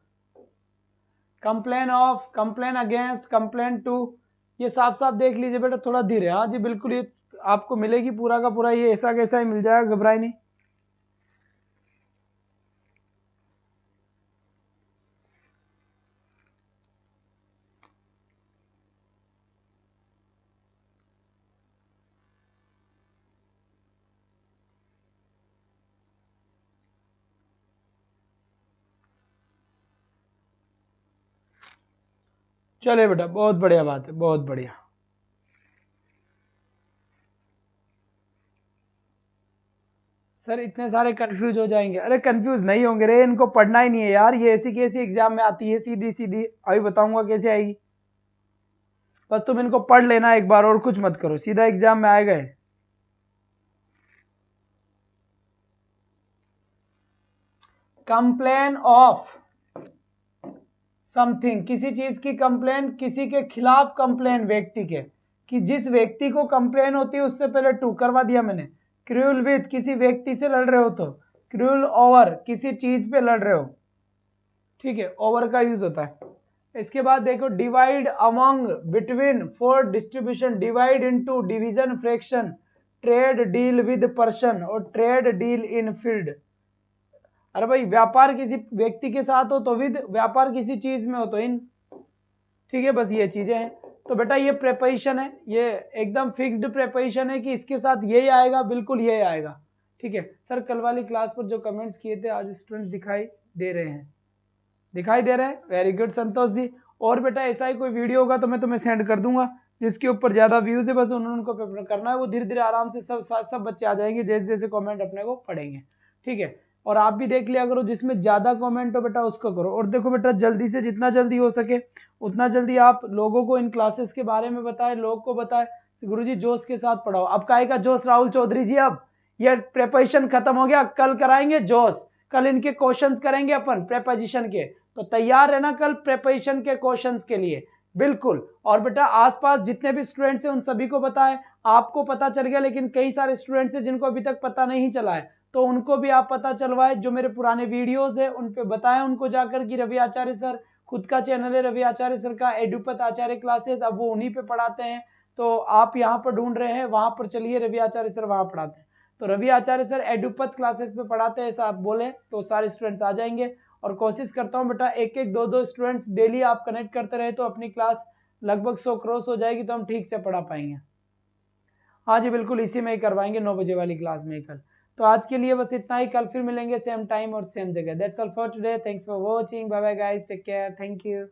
Speaker 1: Complain of, complain against, complain to, ये साफ साफ देख लीजिए बेटा, थोड़ा धीरे। हाँ जी बिल्कुल, ये आपको मिलेगी पूरा का पूरा, ये ऐसा कैसा ही मिल जाएगा, घबराए नहीं। चले बेटा, बहुत बढ़िया बात है, बहुत बढ़िया। सर इतने सारे कंफ्यूज हो जाएंगे, अरे कंफ्यूज नहीं होंगे रे, इनको पढ़ना ही नहीं है यार, ये ऐसी कैसी एग्जाम में आती है, सीधी सीधी, अभी बताऊंगा कैसे आएगी। बस तुम इनको पढ़ लेना एक बार, और कुछ मत करो, सीधा एग्जाम में आएगा। कंप्लेन ऑफ समथिंग, किसी चीज की कंप्लेन, किसी के खिलाफ कंप्लेन, व्यक्ति के, कि जिस व्यक्ति को कंप्लेन होती है उससे पहले टू करवा दिया मैंने। क्रूल विथ, किसी व्यक्ति से लड़ रहे हो तो। क्रूल ओवर, किसी चीज पे लड़ रहे हो, ठीक है, ओवर का यूज होता है। इसके बाद देखो divide, among, between, for distribution, divide into, division, fraction, trade, deal with person, और ट्रेड, डील इन फील्ड। अरे भाई व्यापार किसी व्यक्ति के साथ हो तो विद, व्यापार किसी चीज में हो तो इन, ठीक है, बस ये चीजें हैं। तो बेटा ये प्रेपोजिशन है, ये एकदम फिक्स्ड प्रेपोजिशन है कि इसके साथ यही आएगा, बिल्कुल यही आएगा, ठीक है। सर कल वाली क्लास पर जो कमेंट्स किए थे आज स्टूडेंट्स दिखाई दे रहे हैं, दिखाई दे रहे हैं, वेरी गुड संतोष जी। और बेटा ऐसा ही कोई वीडियो होगा तो मैं तुम्हें सेंड कर दूंगा, जिसके ऊपर ज्यादा व्यूज है, बस उनको पेपर करना है, वो धीरे धीरे आराम से सब बच्चे आ जाएंगे जैसे जैसे कमेंट अपने को पढ़ेंगे, ठीक है। और आप भी देख लिया करो, जिसमें ज्यादा कमेंट हो बेटा उसको करो। और देखो बेटा जल्दी से जितना जल्दी हो सके उतना जल्दी आप लोगों को इन क्लासेस के बारे में बताएं, लोग को बताएं, गुरुजी जोश के साथ पढ़ाओ। अब काहेगा जोश राहुल चौधरी जी, अब ये प्रेपोजिशन खत्म हो गया, कल कराएंगे जोश, कल इनके क्वेश्चंस करेंगे अपन प्रेपोजिशन के, तो तैयार रहना कल प्रेपोजिशन के क्वेश्चंस के लिए, बिल्कुल। और बेटा आसपास जितने भी स्टूडेंट्स हैं उन सभी को बताएं, आपको पता चल गया, लेकिन कई सारे स्टूडेंट्स हैं जिनको अभी तक पता नहीं चला है, तो उनको भी आप पता चलवाए, जो मेरे पुराने वीडियोस है उन पे बताएं उनको जाकर कि रवि आचार्य सर, खुद का चैनल है रवि आचार्य सर का, एडुपत आचार्य क्लासेस, अब वो उन्हीं पे पढ़ाते हैं। तो आप यहाँ पर ढूंढ रहे हैं, वहां पर चलिए, रवि आचार्य सर वहां पढ़ाते हैं। तो रवि आचार्य सर एडुपत क्लासेस पे पढ़ाते हैं, ऐसा आप बोले तो सारे स्टूडेंट्स आ जाएंगे। और कोशिश करता हूँ बेटा एक एक दो दो स्टूडेंट्स डेली आप कनेक्ट करते रहे तो अपनी क्लास लगभग 100 क्रॉस हो जाएगी, तो हम ठीक से पढ़ा पाएंगे। हाँ जी बिल्कुल, इसी में ही करवाएंगे 9 बजे वाली क्लास में कल। तो आज के लिए बस इतना ही, कल फिर मिलेंगे सेम टाइम और सेम जगह। That's all for today, thanks for watching, bye bye guys, take care, thank you.